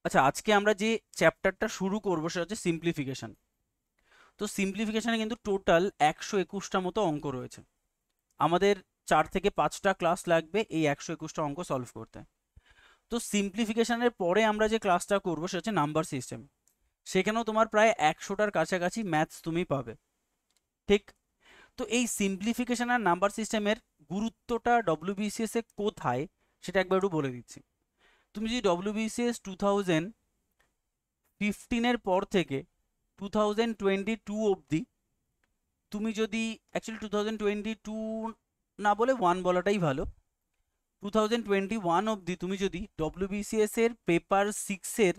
আচ্ছা, আজকে আমরা যে চ্যাপ্টারটা শুরু করবো সেটা হচ্ছে সিম্পলিফিকেশন। তো সিম্পলিফিকেশনে কিন্তু টোটাল 121টা মতো অঙ্ক রয়েছে। আমাদের 4 থেকে 5টা ক্লাস লাগবে এই 121টা অঙ্ক সলভ করতে। তো সিম্পলিফিকেশনের পরে আমরা যে ক্লাসটা করবো সেটা হচ্ছে নাম্বার সিস্টেম। সেখানেও তোমার প্রায় 100টার কাছাকাছি ম্যাথস তুমি পাবে, ঠিক? তো এই সিম্পলিফিকেশন আর নাম্বার সিস্টেমের গুরুত্বটা ডব্লিউবিসিএস এ কোথায় সেটা একবার একটু বলে দিচ্ছি। তুমি যদি ডব্লিউবিসিএস 2015-এর পর থেকে 2022 অবধি তুমি যদি অ্যাকচুয়ালি 2022 না বলে 1 বলাটাই ভালো, 2021 অবধি তুমি যদি ডব্লিউবিসিএস এর পেপার 6-এর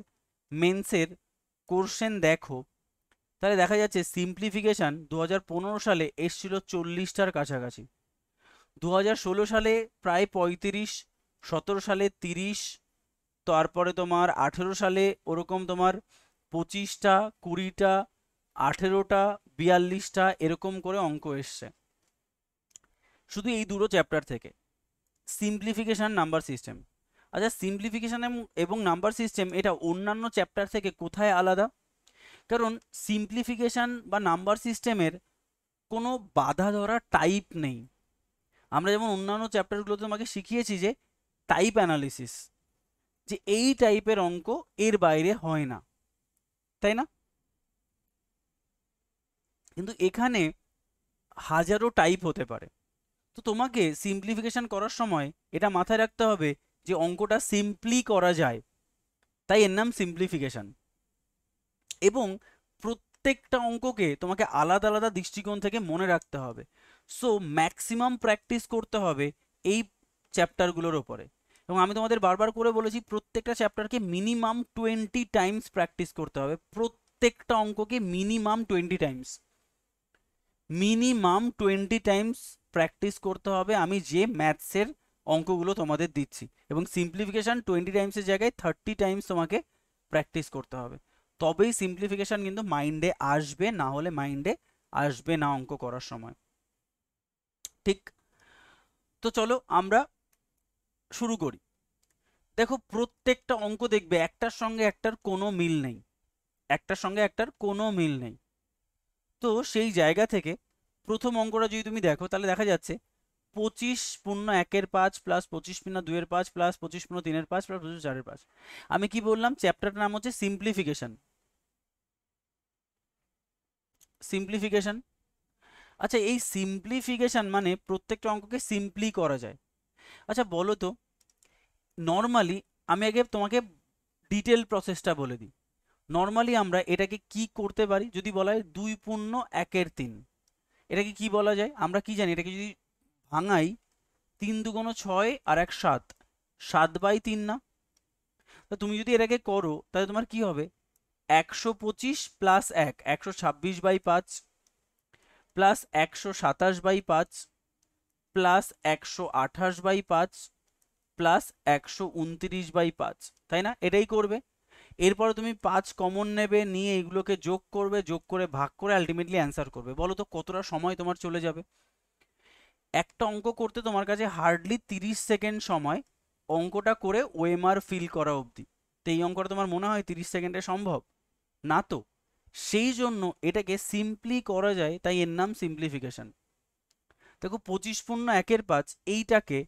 মেন্সের কোশ্চেন দেখো, তাহলে দেখা যাচ্ছে সিম্পলিফিকেশান 2015 সালে এসছিল 40টার কাছাকাছি, 2016 সালে প্রায় 35, 17 সালে 30, তারপরে তোমার 18 সালে ওরকম তোমার 25টা, 20টা, 18টা, 42টা এরকম করে অঙ্ক এসছে শুধু এই দুটো চ্যাপ্টার থেকে, সিম্পলিফিকেশন নাম্বার সিস্টেম। আচ্ছা, সিম্পলিফিকেশন এবং নাম্বার সিস্টেম এটা অন্যান্য চ্যাপ্টার থেকে কোথায় আলাদা? কারণ সিম্পলিফিকেশন বা নাম্বার সিস্টেমের কোনো বাধা ধরা টাইপ নেই। আমরা যেমন অন্যান্য চ্যাপ্টারগুলোতে তোমাকে শিখিয়েছি যে টাইপ অ্যানালিসিস, যে এই টাইপের অঙ্ক এর বাইরে হয় না, তাই না? কিন্তু এখানে হাজারো টাইপ হতে পারে। তো তোমাকে সিম্পলিফিকেশন করার সময় এটা মাথায় রাখতে হবে যে অঙ্কটা সিম্পলি করা যায়, তাই এর নাম সিম্পলিফিকেশন। এবং প্রত্যেকটা অঙ্ককে তোমাকে আলাদা আলাদা দৃষ্টিকোণ থেকে মনে রাখতে হবে। সো ম্যাক্সিমাম প্র্যাকটিস করতে হবে এই চ্যাপ্টারগুলোর ওপরে। এবং আমি তোমাদের বারবার করে বলেছি প্রত্যেকটা চ্যাপ্টারকে মিনিমাম 20 টাইমস প্র্যাকটিস করতে হবে, প্রত্যেকটা অঙ্ককে minimum 20 times, minimum 20 times practice করতে হবে আমি যে ম্যাথসের অঙ্কগুলো তোমাদের দিচ্ছি। এবং সিম্পলিফিকেশান 20 টাইমসের জায়গায় 30 টাইমস তোমাকে প্র্যাকটিস করতে হবে, তবেই সিম্পলিফিকেশান কিন্তু মাইন্ডে আসবে, না হলে মাইন্ডে আসবে না অঙ্ক করার সময়, ঠিক? তো চলো আমরা শুরু করি। দেখো, প্রত্যেকটা অঙ্ক দেখবে একটার সঙ্গে একটার কোনো মিল নেই, একটার সঙ্গে একটার কোনো মিল নেই। তো সেই জায়গা থেকে প্রথম অঙ্কটা যদি তুমি দেখো তাহলে দেখা যাচ্ছে 25×1-5 প্লাস 25×2-5 প্লাস 25×3-5 প্লাস 25×4-5। আমি কি বললাম? চ্যাপ্টারটার নাম হচ্ছে সিম্পলিফিকেশন। সিম্পলিফিকেশন। আচ্ছা, এই সিম্পলিফিকেশন মানে প্রত্যেকটা অঙ্ককে সিম্পলি করা যায়। আচ্ছা বলো তো, নর্মালি আমি আগে তোমাকে ডিটেল প্রসেসটা বলে দিই। নর্মালি আমরা এটাকে কি করতে পারি? যদি বলা হয় 2×1-3, এটাকে কি বলা যায়? আমরা কি জানি এটাকে যদি ভাঙাই, 3×2=6 আর 1 7, 7/3 না? তো তুমি যদি এটাকে করো তাহলে তোমার কি হবে? 125 প্লাস 1 126/5 প্লাস 127/5 প্লাস 128/5 প্লাস 129/5, তাই না? এটাই করবে। এরপরে তুমি 5 কমন নেবে, নিয়ে এগুলোকে যোগ করবে, যোগ করে ভাগ করে আলটিমেটলি অ্যান্সার করবে। বলো তো কতটা সময় তোমার চলে যাবে? একটা অঙ্ক করতে তোমার কাছে হার্ডলি 30 সেকেন্ড সময়, অঙ্কটা করে ওএমআর ফিল করা অবধি। তো এই অঙ্কটা তোমার মনে হয় 30 সেকেন্ডে সম্ভব? না তো। সেই জন্য এটাকে সিম্পলি করা যায়, তাই এর নাম সিম্পলিফিকেশন। দেখো, 25×1-5 এইটাকে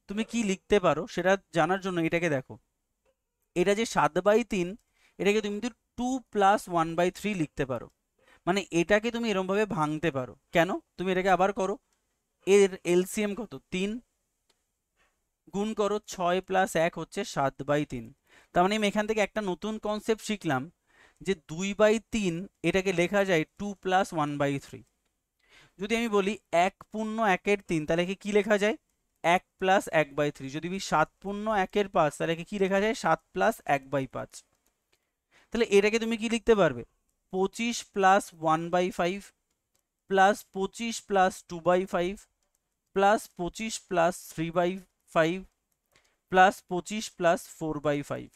তুমি কি লিখতে পারো সেটা জানার জন্য এটাকে দেখো। এটা যে 7/3, এটাকে তুমি কিন্তু 2+1/3 লিখতে পারো। মানে এটাকে তুমি এরমভাবে ভাঙতে পারো। কেন? তুমি এটাকে আবার করো। এর এলসিএম কত? 3। গুণ করো, 6 + 1 হচ্ছে 7/3। তার মানে আমি এখান থেকে একটা নতুন কনসেপ্ট শিখলাম যে 2/3 এটাকে লেখা যায় 2+1/3। যদি আমি বলি 1×1-3 তাহলে কি লেখা যায়? 1+1/3। যদি বলি 7×1-5 তাহলে কি লেখা যায়? 7+1/5। তাহলে এটাকে তুমি কি লিখতে পারবে? 25+1/5 প্লাস 25+2/5 প্লাস 25+3/5 প্লাস 25+4/5,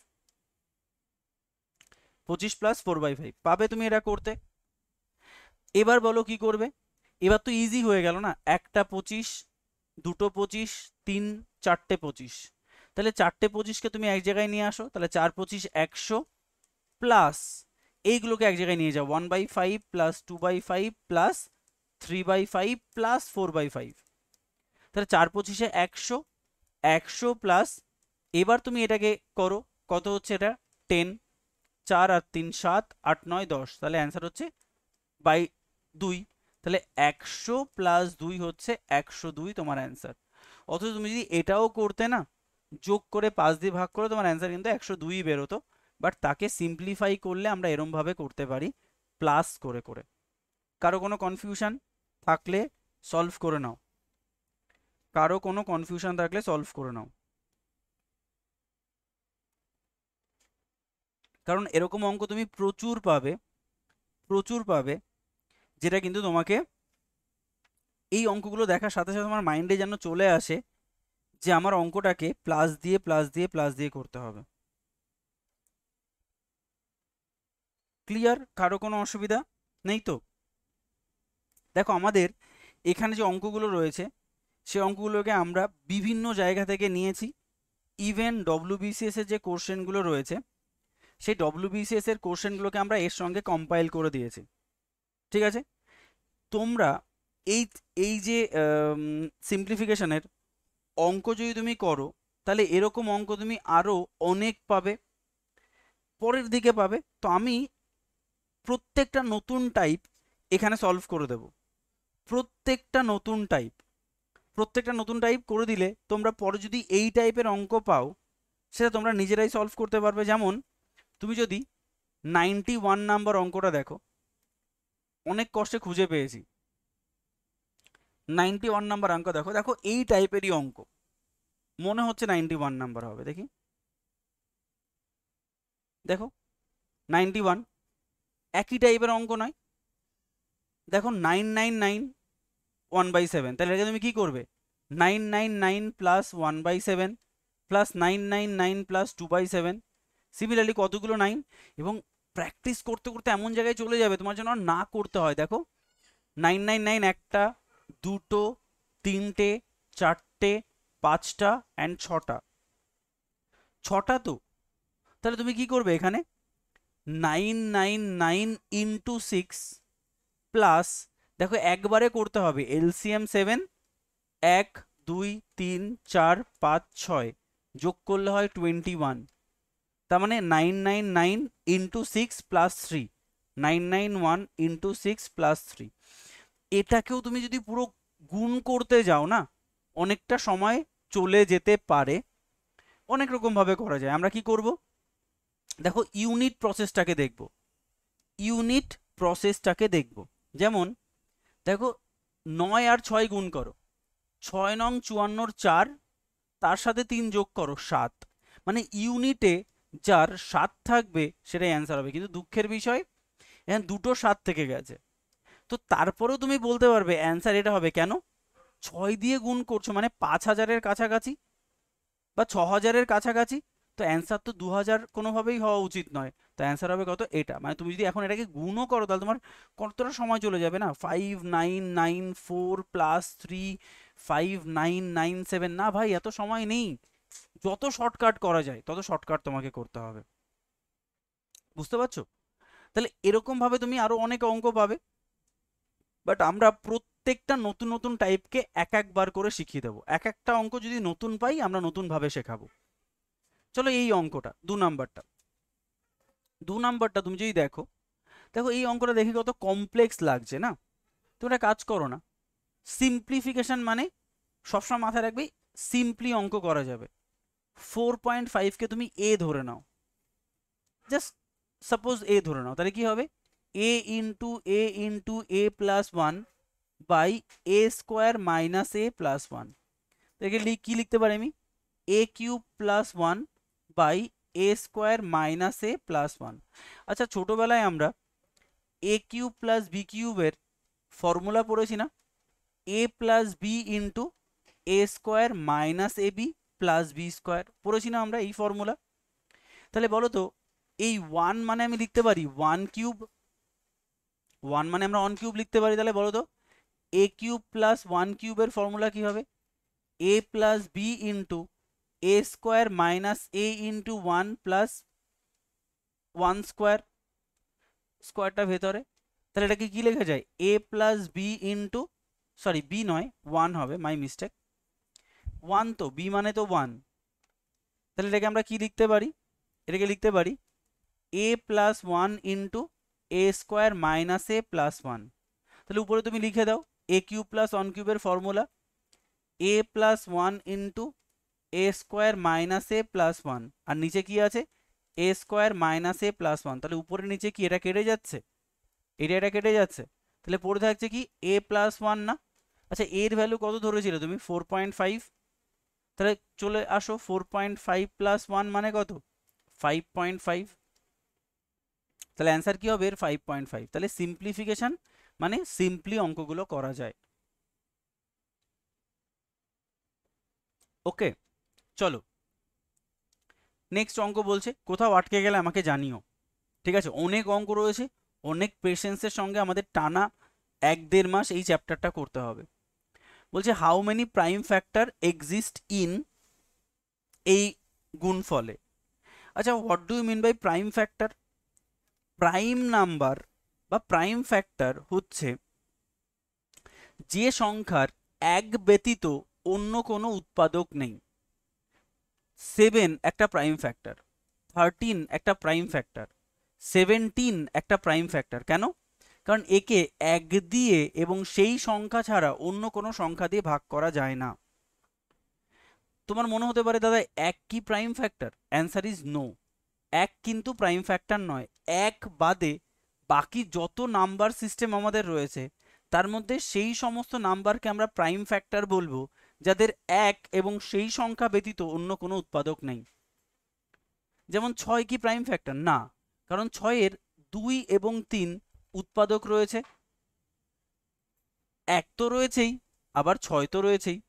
25+4/5 পাবে তুমি এটা করতে। এবার বলো কি করবে? এবার তো ইজি হয়ে গেল না, একটা 25, দুটো 25, 3, 4টে 25। তাহলে 4টে 25কে তুমি এক জায়গায় নিয়ে আসো, তাহলে 4 25 100 প্লাস এইগুলোকে এক জায়গায় নিয়ে যাও 1/5 প্লাস 2/5 প্লাস 3/5 প্লাস 4/5, তাহলে 4 25 100, 100 প্লাস, এবার তুমি এটাকে করো, কত হচ্ছে এটা 10, 4 আর 3 7, 8 9 10, তাহলে অ্যান্সার হচ্ছে 2, তাহলে 100 প্লাস 2 হচ্ছে 102 তোমার অ্যান্সার। অথচ তুমি যদি এটাও করতে না, যোগ করে 5 দিয়ে ভাগ করে, তোমার অ্যান্সার কিন্তু 102ই বেরোতো, বাট তাকে সিম্পলিফাই করলে আমরা এরমভাবে করতে পারি প্লাস করে করে। কারো কোনো কনফিউশন থাকলে সলভ করে নাও, কারো কোনো কনফিউশন থাকলে সলভ করে নাও, কারণ এরকম অঙ্ক তুমি প্রচুর পাবে, প্রচুর পাবে, যেটা কিন্তু তোমাকে এই অঙ্কগুলো দেখার সাথে সাথে তোমার মাইন্ডে যেন চলে আসে যে আমার অঙ্কটাকে প্লাস দিয়ে প্লাস দিয়ে প্লাস দিয়ে করতে হবে। ক্লিয়ার? কারো কোনো অসুবিধা নেই তো? দেখো আমাদের এখানে যে অঙ্কগুলো রয়েছে সে অঙ্কগুলোকে আমরা বিভিন্ন জায়গা থেকে নিয়েছি। ইভেন ডব্লিউবিসিএস এর যে কোশ্চেনগুলো রয়েছে সেই ডব্লিউবিসিএস এর কোশ্চেনগুলোকে আমরা এর সঙ্গে কম্পাইল করে দিয়েছি। ঠিক আছে? তোমরা এই এই যে সিম্পলিফিকেশনের অঙ্ক যদি তুমি করো, তাহলে এরকম অঙ্ক তুমি আরও অনেক পাবে, পরের দিকে পাবে। তো আমি প্রত্যেকটা নতুন টাইপ এখানে সলভ করে দেব, প্রত্যেকটা নতুন টাইপ করে দিলে তোমরা পরে যদি এই টাইপের অঙ্ক পাও সেটা তোমরা নিজেরাই সলভ করতে পারবে। যেমন তুমি যদি 91 নাম্বার অঙ্কটা দেখো, অনেক কষ্টে খুঁজে পেয়েছি, 91 নাম্বার অঙ্ক দেখো, দেখো এই টাইপেরই অঙ্ক, মনে হচ্ছে 91 নাম্বার হবে, দেখি, দেখো 91 একই টাইপের অঙ্ক নয়, দেখো 999 1/7, তাহলে এটাকে তুমি কি করবে 999 প্লাস 1/7 প্লাস 999 প্লাস 2/7, সিমিলারলি কতগুলো 9, এবং প্র্যাকটিস করতে করতে এমন জায়গায় চলে যাবে তোমার জন্য আর না করতে হয়। দেখো 999 একটা, দুটো, তিনটে, চারটে, পাঁচটা অ্যান্ড ছটা, ছটা তো, তাহলে তুমি কি করবে এখানে 999 ইন্টু 6 প্লাস, দেখো একবারে করতে হবে এলসিএম 7, 1 2 3 4 5 6, যোগ করলে হয় 21, তার মানে 999 ইন্টু 6 প্লাস 3, 991 ইন্টু 6 প্লাস 3। এটাকেও তুমি যদি পুরো গুণ করতে যাও না, অনেকটা সময় চলে যেতে পারে, অনেক রকমভাবে করা যায়। আমরা কি করব, দেখো ইউনিট প্রসেসটাকে দেখব, ইউনিট প্রসেসটাকে দেখব। যেমন দেখো 9 আর 6 গুণ করো, 6 নং 54 4, তার সাথে 3 যোগ করো 7, মানে ইউনিটে যার 7 থাকবে সেটাই অ্যান্সার হবে। কিন্তু দুঃখের বিষয় এখানে দুটো 7 থেকে গেছে, তো তারপরেও তুমি বলতে পারবে অ্যান্সার এটা হবে, কেন 6 দিয়ে গুণ করছো মানে 5000-এর কাছাকাছি বা 6000-এর কাছাকাছি, তো অ্যান্সার তো 2000 কোনোভাবেই হওয়া উচিত নয়, তো অ্যান্সার হবে কত এটা। মানে তুমি যদি এখন এটাকে গুণও করো তাহলে তোমার কতটা সময় চলে যাবে না, 5994 প্লাস 3 5997, না ভাই এত সময় নেই, যত শর্টকাট করা যায় তত শর্টকাট তোমাকে করতে হবে। বুঝতে পারছো? তাহলে এরকম ভাবে তুমি আরো অনেক অঙ্ক পাবে, বাট আমরা প্রত্যেকটা নতুন নতুন টাইপকে এক একবার করে শিখিয়ে দেবো। এক একটা অঙ্ক যদি নতুন পাই আমরা নতুন ভাবে শেখাবো। চলো এই অঙ্কটা 2 নাম্বারটা তুমি যদি দেখো, দেখো এই অঙ্কটা দেখে কত কমপ্লেক্স লাগছে না? তুমি একটা কাজ করো না, সিম্পলিফিকেশন মানে সবসময় মাথায় রাখবে সিম্পলি অঙ্ক করা যাবে। 4.5কে তুমি এ ধরে নাও, জাস্ট সাপোজ এ ধরে নাও, তাহলে কি হবে a plus 1 by A square minus A plus 1, দেখে কি লিখতে পারি আমি A cube plus 1 by A square minus A plus 1। আচ্ছা ছোটবেলায় আমরা এ কিউব প্লাস বি কিউবের ফর্মুলা পড়েছি না, A plus B into A square minus A B plus B square, পড়েছি না আমরা এই ফর্মুলা? তাহলে বলো তো এই 1 মানে আমি লিখতে পারি 1 কিউব, 1 মানে আমরা 1 কিউব লিখতে পারি, তাহলে বলো তো এ কিউব প্লাস 1 কিউবের ফর্মুলা কি হবে, A plus B into A square minus A into 1 plus 1 square, স্কোয়ারটা ভেতরে, তাহলে এটাকে কি লেখা যায়? A plus B into, sorry B নয় 1 হবে, মাই মিস্টেক, 1 তো বি মানে তো 1, তাহলে এটাকে আমরা কি লিখতে পারি? এটাকে লিখতে পারি এ plus 1 into A square minus A plus 1। তাহলে উপরে তুমি লিখে দাও এ কিউব প্লাস 1 কিউবের formula A plus 1 into A square minus A plus 1, আর নিচে কি আছে? এ স্কোয়ার মাইনাস এ প্লাস 1। তাহলে উপরে নিচে কি এটা কেটে যাচ্ছে? এটা কেটে যাচ্ছে, তাহলে পড়ে থাকছে কি এ প্লাস 1 না? আচ্ছা এর ভ্যালু কত ধরেছিল তুমি? 4.5, তাহলে চলে আসো 4.5 প্লাস 1 মানে কত? 5.5, তাহলে অ্যান্সার কি হবে এর? 5.5। তাহলে সিম্পলিফিকেশন মানে সিম্পলি অঙ্কগুলো করা যায়। ওকে, চলো নেক্সট অঙ্ক বলছে, কোথাও আটকে গেলে আমাকে জানিও, ঠিক আছে? অনেক অঙ্ক রয়েছে, অনেক পেশেন্সের সঙ্গে আমাদের টানা 1-1.5 মাস এই চ্যাপ্টারটা করতে হবে। বলছে how many prime factor exist in, এই গুণফলে। আচ্ছা what do you mean by prime factor? Prime number বা প্রাইম ফ্যাক্টর হচ্ছে যে সংখ্যার এক ব্যতীত অন্য কোনো উৎপাদক নেই। 7 একটা প্রাইম ফ্যাক্টর, 13 একটা প্রাইম ফ্যাক্টর, 17 একটা প্রাইম ফ্যাক্টর। কেন? কারণ একে এক দিয়ে এবং সেই সংখ্যা ছাড়া অন্য কোনো সংখ্যা দিয়ে ভাগ করা যায় না। তোমার মনে হতে পারে দাদা এক কি prime factor? Answer is no, এক কিন্তু প্রাইম ফ্যাক্টর নয়। এক বাদে বাকি যত নাম্বার সিস্টেম আমাদের রয়েছে তার মধ্যে সেই সমস্ত নাম্বারকে আমরা প্রাইম ফ্যাক্টর বলবো যাদের এক এবং সেই সংখ্যা ব্যতীত অন্য কোনো উৎপাদক নেই। যেমন 6 কি প্রাইম ফ্যাক্টর? না, কারণ 6-এর 2 এবং 3 উৎপাদক রয়েছে, 1 তো রয়েছেই, আবার 6 তো রয়েছেই।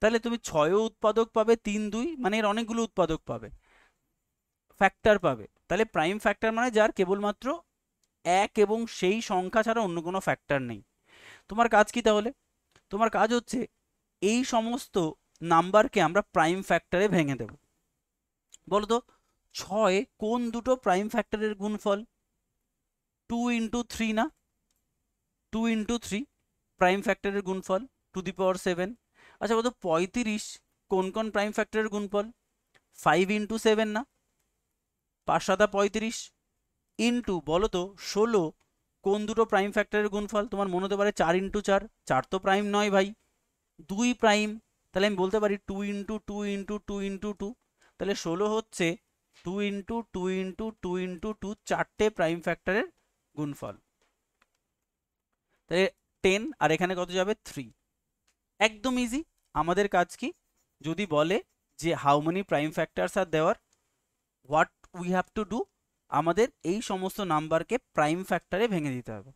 তাহলে তুমি 6ও উৎপাদক পাবে, 3 2 মানে এর অনেকগুলো উৎপাদক পাবে, ফ্যাক্টর পাবে। তাহলে প্রাইম ফ্যাক্টর মানে যার কেবলমাত্র এক এবং সেই সংখ্যা ছাড়া অন্য কোনো ফ্যাক্টর নেই। তোমার কাজ কি তাহলে? তোমার কাজ হচ্ছে এই সমস্ত নাম্বারকে আমরা প্রাইম ফ্যাক্টরে ভেঙে দেব। বলো তো 6 কোন দুটো প্রাইম ফ্যাক্টরের গুণফল? 2 ইন্টু 3 না? 2 ইন্টু 3 প্রাইম ফ্যাক্টরের গুণফল, টু দি পাওয়ার 7। আচ্ছা বলো 35 কোন কোন প্রাইম ফ্যাক্টরের গুণফল? 5 ইন্টু 7 না? 5 7 35 ইন্টু বলো তো 16 কোন দুটো প্রাইম ফ্যাক্টরের গুণফল? তোমার মনে হতে পারে 4 ইন্টু 4, 4 তো প্রাইম নয় ভাই, 2 প্রাইম। তাহলে আমি বলতে পারি 2 ইন্টু 2 ইন্টু 2 ইন্টু 2, তাহলে 16 হচ্ছে 2 ইন্টু 2 ইন্টু 2 ইন্টু 2, 4টে প্রাইম ফ্যাক্টরের গুণফল। তাহলে 10, আর এখানে কত যাবে? 3। একদম ইজি। আমাদের কাজ কি? যদি বলে যে হাউ মেনি প্রাইম ফ্যাক্টরস আর দেওয়ার, what we have to do, আমাদের এই সমস্ত নাম্বারকে প্রাইম ফ্যাক্টরে ভেঙে দিতে হবে।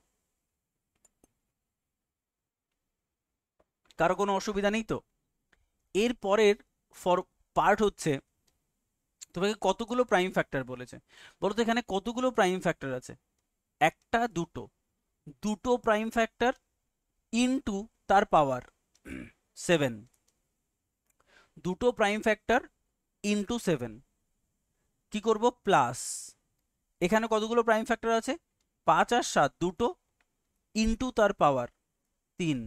কারো কোনো অসুবিধা নেই তো? এর পরের পার্ট হচ্ছে তোমাকে কতগুলো প্রাইম ফ্যাক্টর বলেছে। বলো তো এখানে কতগুলো প্রাইম ফ্যাক্টর আছে? একটা, দুটো, দুটো প্রাইম ফ্যাক্টর ইনটু তার পাওয়ার 7, দুটো প্রাইম ফ্যাক্টর ইনটু 7 কি করব? প্লাস এখানে কতগুলো প্রাইম ফ্যাক্টর আছে? 5 আর 7 দুটো ইনটু তার পাওয়ার 3,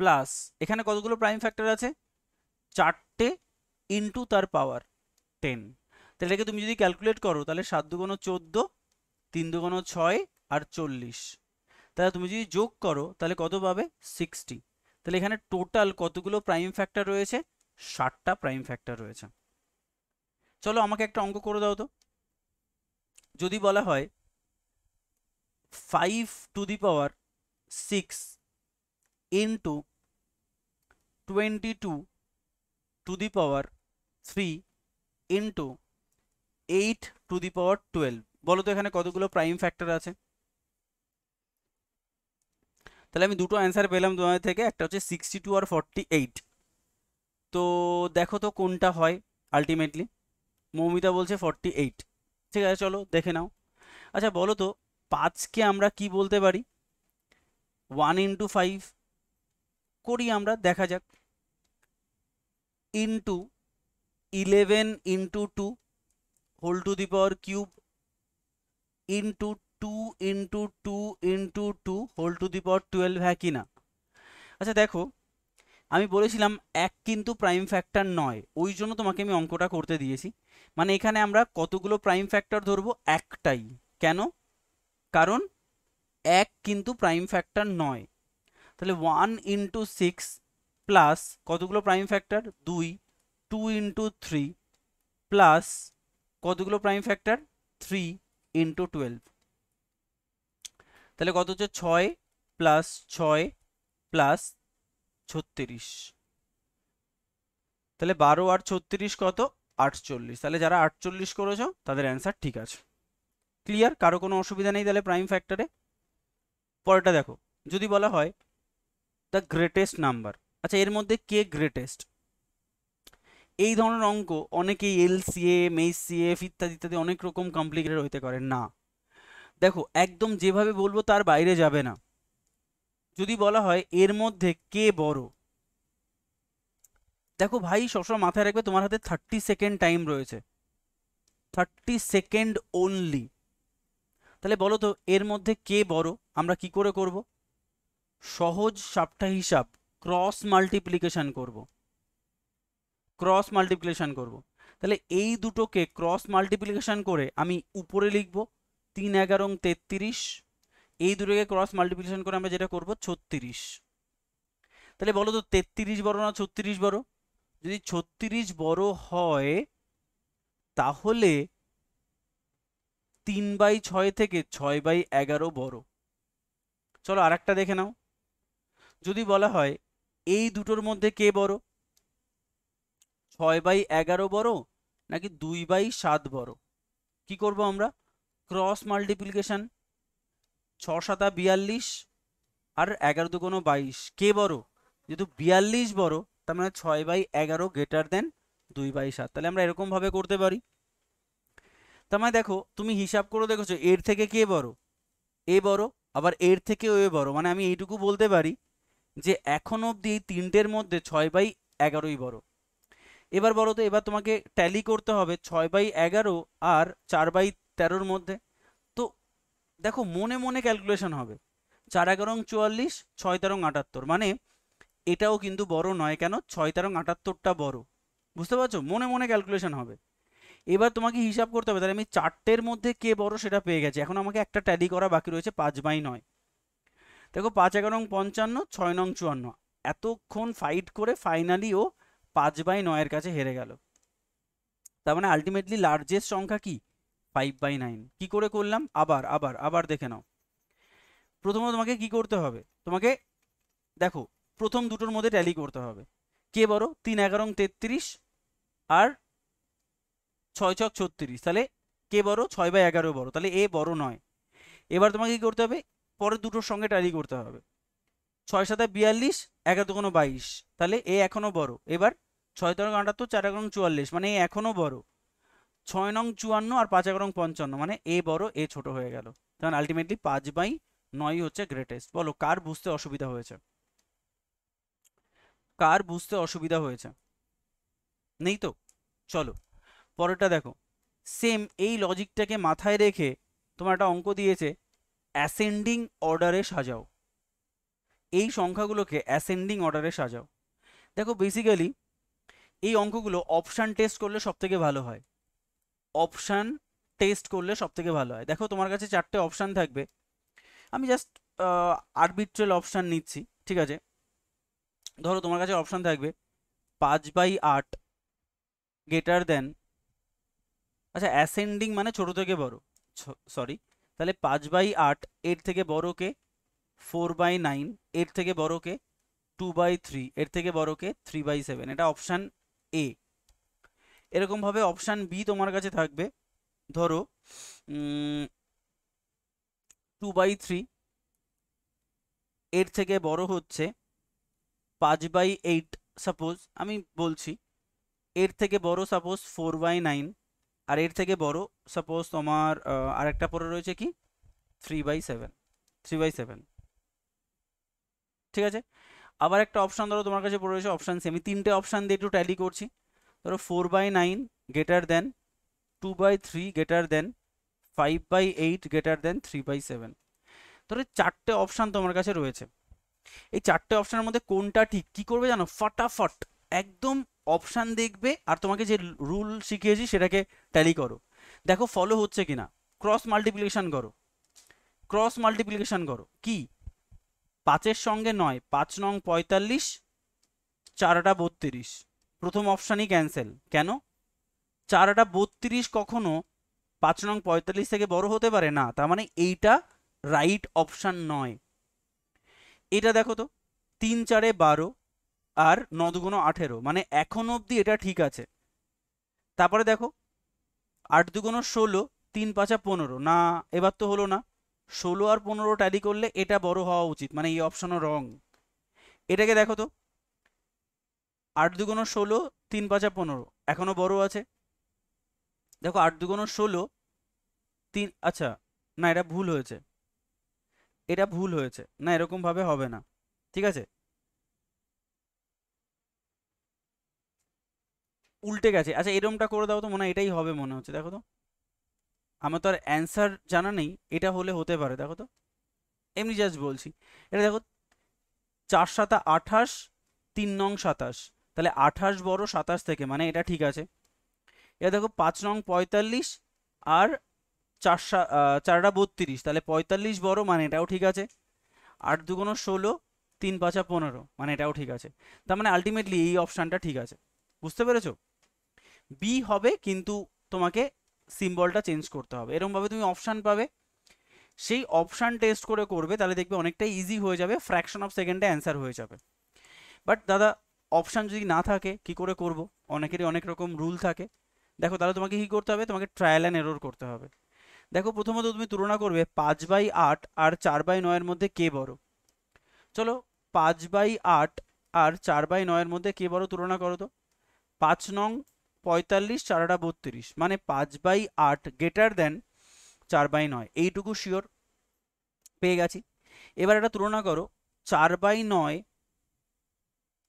প্লাস এখানে কতগুলো প্রাইম ফ্যাক্টর আছে? 4টে ইনটু তার পাওয়ার 10। তাহলে এটাকে তুমি যদি ক্যালকুলেট করো তাহলে 7 2 14, 3 2 6 আর 40, তাহলে তুমি যদি যোগ করো তাহলে কত পাবে? 60। তাহলে এখানে টোটাল কতগুলো প্রাইম ফ্যাক্টর রয়েছে? 60টা প্রাইম ফ্যাক্টর রয়েছে। চলো আমাকে একটা অঙ্ক করে দাও তো। যদি বলা হয় 5 to the power 6 into 22 to the power 3 into 8 to the power 12, বলো তো এখানে কতগুলো প্রাইম ফ্যাক্টর আছে? তাহলে আমি দুটো অ্যান্সার পেলাম তোমাদের থেকে, একটা হচ্ছে 62 আর 48। তো দেখো তো কোনটা হয় আলটিমেটলি। মৌমিতা বলছে 48। ঠিক আছে চলো দেখে নাও। আচ্ছা বলো তো 5কে আমরা কি বলতে পারি? 1 ইন্টু 5 করি আমরা, দেখা যাক, into 11 into 2 whole to the power cube into 2 into 2 into 2 whole to the power 12, হ্যাঁ কি না? আচ্ছা দেখো, আমি বলেছিলাম এক কিন্তু প্রাইম ফ্যাক্টর নয়, ওই জন্য তোমাকে আমি অঙ্কটা করতে দিয়েছি। মানে এখানে আমরা কতগুলো প্রাইম ফ্যাক্টর ধরবো? একটাই। কেন? কারণ এক কিন্তু প্রাইম ফ্যাক্টর নয়। তাহলে 1 ইন্টু 6 প্লাস কতগুলো প্রাইম ফ্যাক্টর? 2, 2 ইন্টু 3 প্লাস কতগুলো প্রাইম ফ্যাক্টর? 3 ইন্টু 12। তাহলে কত হচ্ছে? 6 প্লাস 6 প্লাস 36। তাহলে 12 আর 36 কত? 48। তাহলে যারা 48 করেছো তাদের অ্যান্সার ঠিক আছে। ক্লিয়ার? কারো কোনো অসুবিধা নেই তাহলে প্রাইম ফ্যাক্টরে? পরেরটা দেখো, যদি বলা হয় দ্য গ্রেটেস্ট নাম্বার, আচ্ছা এর মধ্যে কে গ্রেটেস্ট? এই ধরনের অঙ্ক অনেকেই এলসিএম, এইচসিএফ ইত্যাদি ইত্যাদি অনেক রকম কমপ্লিকেটেড হইতে পারে না। দেখো একদম যেভাবে বলবো তার বাইরে যাবে না। যদি বলা হয় এর মধ্যে কে বড়, দেখো ভাই সবসময় মাথায় রাখবে তোমার হাতে 30 সেকেন্ড টাইম রয়েছে, 30 সেকেন্ড অনলি। তাহলে বলো তো এর মধ্যে কে বড়? আমরা কি করে করব? সহজ সাপটা হিসাব, ক্রস মাল্টিপ্লিকেশন করব। ক্রস মাল্টিপ্লিকেশন করব। তাহলে এই দুটোকে ক্রস মাল্টিপ্লিকেশন করে আমি উপরে লিখব 3 11 33, এই দুটোকে ক্রস মাল্টিপ্লিকেশন করে আমরা যেটা করব 36। তাহলে বলো তো 33 বড় না 36 বড়? যদি 36 বড় হয় তাহলে 3/6 থেকে 6/11 বড়। চলো আরেকটা দেখে নাও। যদি বলা হয় এই দুটোর মধ্যে কে বড়, 6/11 বড় নাকি 2/7 বড়? কি করব আমরা? ক্রস মাল্টিপ্লিকেশন, 6 7 42 আর 11 2 22, কে বড়? যেহেতু 42 বড় তার মানে 6/11 গ্রেটার দেন 2/7। তাহলে আমরা এরকম ভাবে করতে পারি। তার মানে দেখো তুমি হিসাব করে দেখেছো এর থেকে কে বড়? এ বড়, আবার এর থেকে ও বড়। মানে আমি এইটুকু বলতে পারি যে এখন অবধি এই তিনটের মধ্যে 6/11ই বড়। এবার বলো তো, এবার তোমাকে ট্যালি করতে হবে 6/11 আর 4/13 মধ্যে। তো দেখো মনে মনে ক্যালকুলেশন হবে, 4 11 44, 6 13 78, মানে এটাও কিন্তু বড় নয়। কেন? 6 13 78টা বড়। বুঝতে পারছো? মনে মনে ক্যালকুলেশন হবে। এবার তোমাকে হিসাব করতে হবে, তাহলে আমি চারটের মধ্যে কে বড় সেটা পেয়ে গেছি। এখন আমাকে একটা ট্যালি করা বাকি রয়েছে 5/9। দেখো 5 11 55, 6 9 54, এতক্ষণ ফাইট করে ফাইনালি ও 5/9 কাছে হেরে গেল। তার মানে আলটিমেটলি লার্জেস্ট সংখ্যা কি? 5/9। কি করে করলাম? আবার আবার আবার দেখে নাও। প্রথমে তোমাকে কি করতে হবে? তোমাকে দেখো প্রথম দুটোর মধ্যে ট্যালি করতে হবে। কে বড়? 3 11 33 আর 6 6 36। তাহলে কে বড়? 6/11 বড়, তাহলে এ বড় নয়। এবার তোমাকে কি করতে হবে? পরের দুটোর সঙ্গে ট্যালি করতে হবে। 6 7 42, 11 2 22, তাহলে এ এখনো বড়। এবার 6 13 78, 4 11 44, মানে এ এখনো বড়। 6 9 54 আর 5 11 55, মানে এ বড় এ ছোট হয়ে গেল। তখন আলটিমেটলি 5/9 হচ্ছে গ্রেটেস্ট। বলো কার বুঝতে অসুবিধা হয়েছে? কার বুঝতে অসুবিধা হয়েছে? নেই তো? চলো পরেরটা দেখো। সেম এই লজিকটাকে মাথায় রেখে তোমার একটা অঙ্ক দিয়েছে, অ্যাসেন্ডিং অর্ডারে সাজাও। এই সংখ্যাগুলোকে অ্যাসেন্ডিং অর্ডারে সাজাও। দেখো বেসিক্যালি এই অঙ্কগুলো অপশান টেস্ট করলে সব থেকে ভালো হয়। অপশান টেস্ট করলে সব থেকে ভালো হয়। দেখো তোমার কাছে 4টে অপশান থাকবে, আমি জাস্ট আরবিট্রাল অপশান নিচ্ছি, ঠিক আছে? ধরো তোমার কাছে অপশান থাকবে 5/8 গ্রেটার দেন, আচ্ছা অ্যাসেন্ডিং মানে ছোট থেকে বড়, সরি, তাহলে 5/8 এর থেকে বড় কে? 4/9 এর থেকে বড় কে? 2/3 এর থেকে বড় কে? 3/7। এটা অপশান এ। এরকম ভাবে অপশান বি তোমার কাছে থাকবে, ধরো 2/3 এর থেকে বড় হচ্ছে 5/8, সাপোজ আমি বলছি। এর থেকে বড় সাপোজ 4/9, আর এর থেকে বড় সাপোজ তোমার আরেকটা পরে রয়েছে কি? 3/7। 3/7, ঠিক আছে? আবার একটা অপশান ধরো তোমার কাছে পড়ে রয়েছে অপশান সি। আমি 3টে অপশান দিয়ে একটু ট্যালি করছি। ধরো 4/9 greater than 2/3 greater than 5/8 greater than 3/7। ধরো চারটে অপশান তোমার কাছে রয়েছে, এই চারটে অপশানের মধ্যে কোনটা ঠিক, কি করবে জানো, ফটাফট একদম অপশান দেখবে আর তোমাকে যে রুল শিখিয়েছি সেটাকে ট্যালি করো, দেখো ফলো হচ্ছে কিনা। ক্রস মাল্টিপ্লিকেশন করো, ক্রস মাল্টিপ্লিকেশন করো। কি, 5-এর সঙ্গে 9, 5 9 45, 4 32, প্রথম অপশানই ক্যান্সেল। কেন? 4 32 কখনো 5 45 থেকে বড় হতে পারে না, তার মানে এইটা রাইট অপশান নয়। এটা দেখো তো, 3 4 12 আর 9 2 18, মানে এখন অবধি এটা ঠিক আছে। তারপরে দেখো 8 2 16, 3 5 15, না এবার তো হলো না। 16 আর 15 ট্যালি করলে এটা বড় হওয়া উচিত, মানে এই অপশনও রং। এটাকে দেখো তো, 8 2 16, 3 5 15, এখনো বড় আছে। দেখো 8 2 16, 3, আচ্ছা না এটা ভুল হয়েছে, এটা ভুল হয়েছে, না এরকম ভাবে হবে না। ঠিক আছে, উল্টে গেছে। আচ্ছা এরমটা করে দাও তো, মনে হয় এটাই হবে মনে হচ্ছে। দেখো তো, আমার তো আর অ্যান্সার জানা নেই, এটা হলে হতে পারে। দেখো তো, এমনি জাস্ট বলছি। এটা দেখো, 4 7 28, 3 27, তাহলে 28 বড় 27 থেকে, মানে এটা ঠিক আছে। এটা দেখো 5 45 আর 4 4 32, তাহলে 45 বড়, মানে এটাও ঠিক আছে। 8 2 16, 3 5 15, মানে এটাও ঠিক আছে। তার মানে আলটিমেটলি এই অপশানটা ঠিক আছে। বুঝতে পেরেছো? বি হবে, কিন্তু তোমাকে সিম্বলটা চেঞ্জ করতে হবে। এরকমভাবে তুমি অপশান পাবে, সেই অপশান টেস্ট করে করবে, তাহলে দেখবে অনেকটা ইজি হয়ে যাবে, ফ্র্যাকশন অফ সেকেন্ডে অ্যান্সার হয়ে যাবে। বাট দাদা অপশান যদি না থাকে কি করে করব? অনেকেরই অনেক রকম রুল থাকে। দেখো তাহলে তোমাকে কি করতে হবে, তোমাকে ট্রায়াল অ্যান্ড এরর করতে হবে। দেখো প্রথমত তুমি তুলনা করবে 5/8 আর 4/9 মধ্যে কে বড়। চলো 5/8 আর 4/9 মধ্যে কে বড় তুলনা করো তো। 5 45, 4 32, মানে 5/8 গ্রেটার দেন 4/9, এইটুকু শিওর পেয়ে গেছি। এবার এটা তুলনা করো 4/9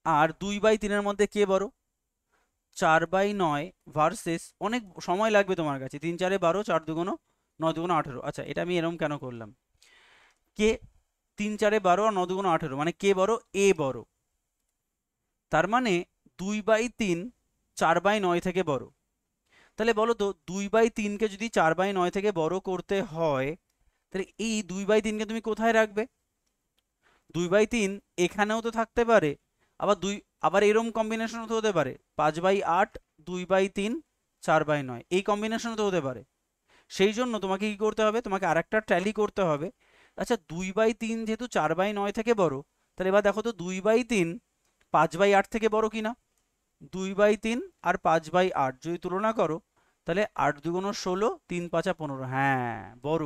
আর 2/3 মধ্যে কে বড়। 4/9 ভার্সেস, অনেক সময় লাগবে তোমার কাছে, 3 4 12, 4 2 9 2 18। আচ্ছা এটা আমি এরকম কেন করলাম, কে 3 4 12 আর 9 2 18, মানে কে বড়, এ বড়। তার মানে 2/3 4/9 থেকে বড়। তাহলে বলো তো 2/3কে যদি 4/9 থেকে বড় করতে হয়, তাহলে এই 2/3কে তুমি কোথায় রাখবে? 2/3 এখানেও তো থাকতে পারে, আবার আবার এরম কম্বিনেশনও তো হতে পারে, 5/8, 2/3, 4/9, এই কম্বিনেশনও তো হতে পারে। সেই জন্য তোমাকে কি করতে হবে, তোমাকে আরেকটা ট্যালি করতে হবে। আচ্ছা 2/3 যেহেতু 4/9 থেকে বড়, তাহলে এবার দেখো তো 2/3 5/8 থেকে বড় কিনা। 2/3 আর 5/8 যদি তুলনা করো, তাহলে 8 2 16, 3 5 15, হ্যাঁ বড়।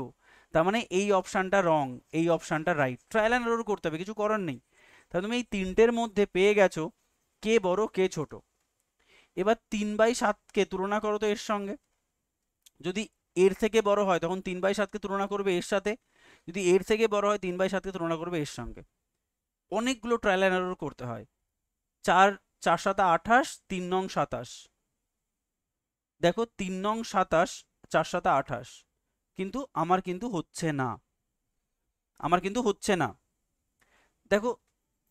তার মানে এই অপশানটা রং, এই অপশানটা রাইট। ট্রায়াল অ্যান্ড এরর করতে হবে, কিছু করার নেই। তাহলে তুমি এই তিনটের মধ্যে পেয়ে গেছো কে বড় কে ছোট। এবার 3/7কে তুলনা করো তো এর সঙ্গে। যদি এর থেকে বড় হয় তখন 3/7কে তুলনা করবে এর সাথে, যদি এর থেকে বড় হয় 3/7কে তুলনা করবে এর সঙ্গে। অনেকগুলো ট্রায়াল অ্যান্ড এরর করতে হয়। 4 4 7 28, 3 27, দেখো 3 27, 4 7 28, কিন্তু আমার কিন্তু হচ্ছে না, আমার কিন্তু হচ্ছে না। দেখো